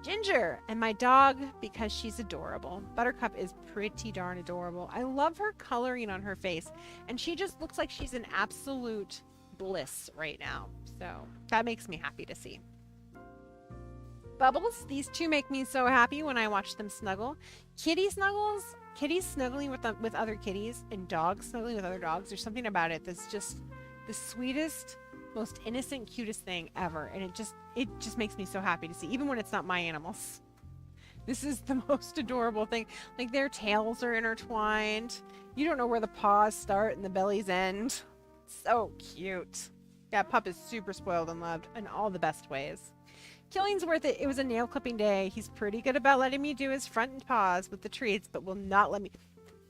Ginger, and my dog because she's adorable. Buttercup is pretty darn adorable. I love her coloring on her face, and she just looks like she's in absolute bliss right now. So that makes me happy to see. Bubbles, these two make me so happy when I watch them snuggle. Kitty snuggles, kitties snuggling with other kitties, and dogs snuggling with other dogs. There's something about it that's just the sweetest, most innocent, cutest thing ever, and it just makes me so happy to see, even when it's not my animals. This is the most adorable thing. Like, their tails are intertwined. You don't know where the paws start and the bellies end. So cute. Yeah, Pup is super spoiled and loved in all the best ways. Killing's worth it. It was a nail clipping day. He's pretty good about letting me do his front paws with the treats, but will not let me.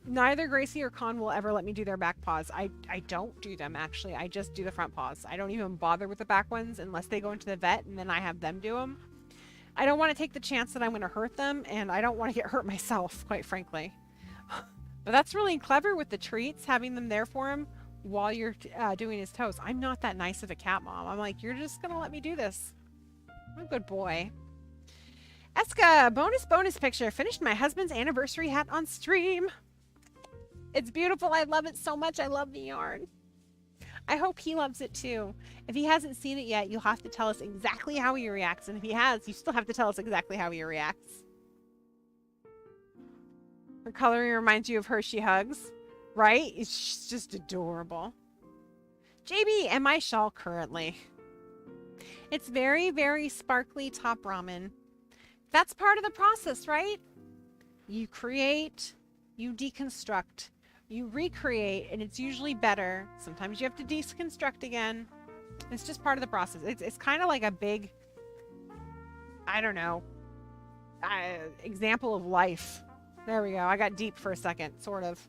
Neither Gracie or Con will ever let me do their back paws. I don't do them, actually. I just do the front paws. I don't even bother with the back ones unless they go into the vet and then I have them do them. I don't want to take the chance that I'm going to hurt them, and I don't want to get hurt myself, quite frankly. But that's really clever with the treats, having them there for him while you're doing his toes. I'm not that nice of a cat mom. I'm like, you're just going to let me do this. I'm a good boy. Eska, bonus picture. Finished my husband's anniversary hat on stream. It's beautiful. I love it so much. I love the yarn. I hope he loves it too. If he hasn't seen it yet, you'll have to tell us exactly how he reacts. And if he has, you still have to tell us exactly how he reacts. Her coloring reminds you of Hershey Hugs, right? It's just adorable. JB, and my shawl currently. It's very, very sparkly top ramen. That's part of the process, right? You create, you deconstruct, you recreate, and it's usually better. Sometimes you have to deconstruct again. It's just part of the process. It's kind of like a big, I don't know, example of life. There we go. I got deep for a second, sort of.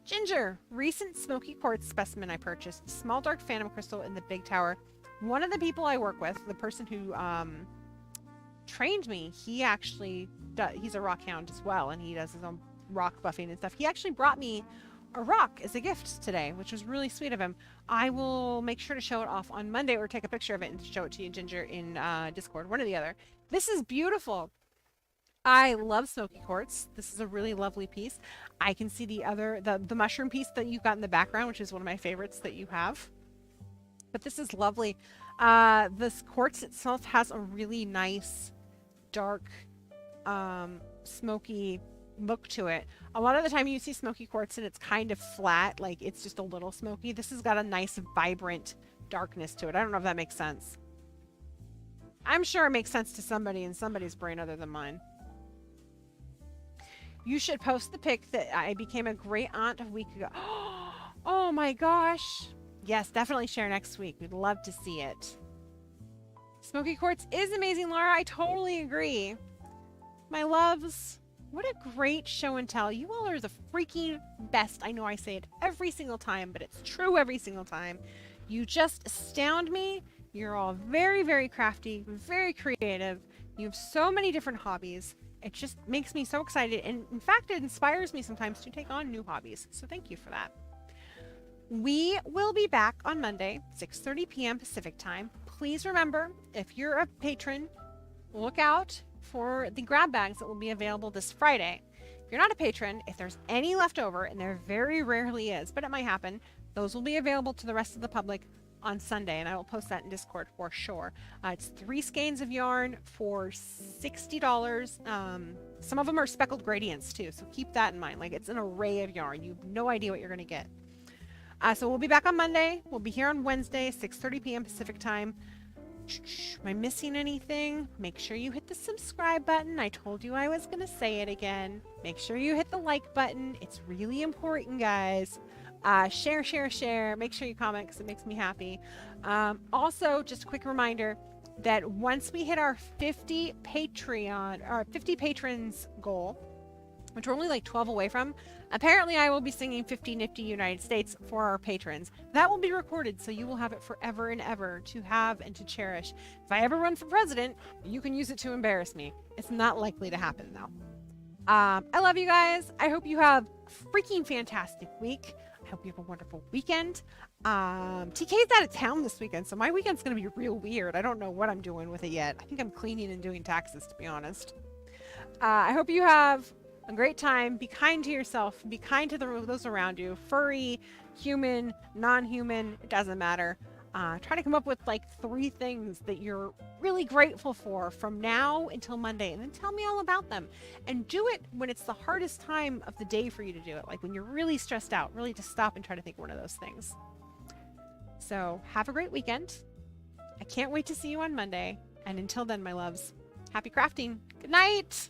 Ginger, recent Smoky Quartz specimen I purchased. Small dark phantom crystal in the big tower. One of the people I work with, the person who trained me, he actually he's a rock hound as well, and he does his own rock buffing and stuff. He actually brought me a rock as a gift today, which was really sweet of him. I will make sure to show it off on Monday or take a picture of it and show it to you, Ginger, in Discord, one or the other. This is beautiful. I love Smoky Quartz. This is a really lovely piece. I can see the mushroom piece that you've got in the background, which is one of my favorites that you have. But this is lovely. This quartz itself has a really nice, dark, smoky look to it. A lot of the time you see Smoky Quartz and it's kind of flat, like it's just a little smoky. This has got a nice, vibrant darkness to it. I don't know if that makes sense. I'm sure it makes sense to somebody in somebody's brain other than mine. You should post the pic that I became a great aunt a week ago. Oh my gosh. Yes, definitely share next week. We'd love to see it. Smoky Quartz is amazing, Laura. I totally agree. My loves, what a great show and tell. You all are the freaking best. I know I say it every single time, but it's true every single time. You just astound me. You're all very, very crafty, very creative. You have so many different hobbies. It just makes me so excited. And in fact, it inspires me sometimes to take on new hobbies. So thank you for that. We will be back on Monday, 6:30 p.m. Pacific time. Please remember, if you're a patron, look out for the grab bags that will be available this Friday. If you're not a patron, if there's any left over, and there very rarely is, but it might happen, those will be available to the rest of the public on Sunday, and I will post that in Discord for sure. It's 3 skeins of yarn for $60. Some of them are speckled gradients too, so keep that in mind. Like, it's an array of yarn. You have no idea what you're going to get. So we'll be back on Monday. We'll be here on Wednesday, 6:30 p.m. Pacific time. Am I missing anything? Make sure you hit the subscribe button. I told you I was going to say it again. Make sure you hit the like button. It's really important, guys. Share, share, share. Make sure you comment because it makes me happy. Also, just a quick reminder that once we hit our 50 patrons goal, which we're only like 12 away from, apparently I will be singing 50 Nifty United States for our patrons. That will be recorded, so you will have it forever and ever to have and to cherish. If I ever run for president, you can use it to embarrass me. It's not likely to happen, though. I love you guys. I hope you have a freaking fantastic week. I hope you have a wonderful weekend. TK's out of town this weekend, so my weekend's going to be real weird. I don't know what I'm doing with it yet. I think I'm cleaning and doing taxes, to be honest. I hope you have a great time. Be kind to yourself. Be kind to those around you. Furry, human, non-human, it doesn't matter. Try to come up with like 3 things that you're really grateful for from now until Monday, and then tell me all about them. And do it when it's the hardest time of the day for you to do it, like when you're really stressed out. Really just stop and try to think of one of those things. So have a great weekend. I can't wait to see you on Monday. And until then, my loves, happy crafting. Good night.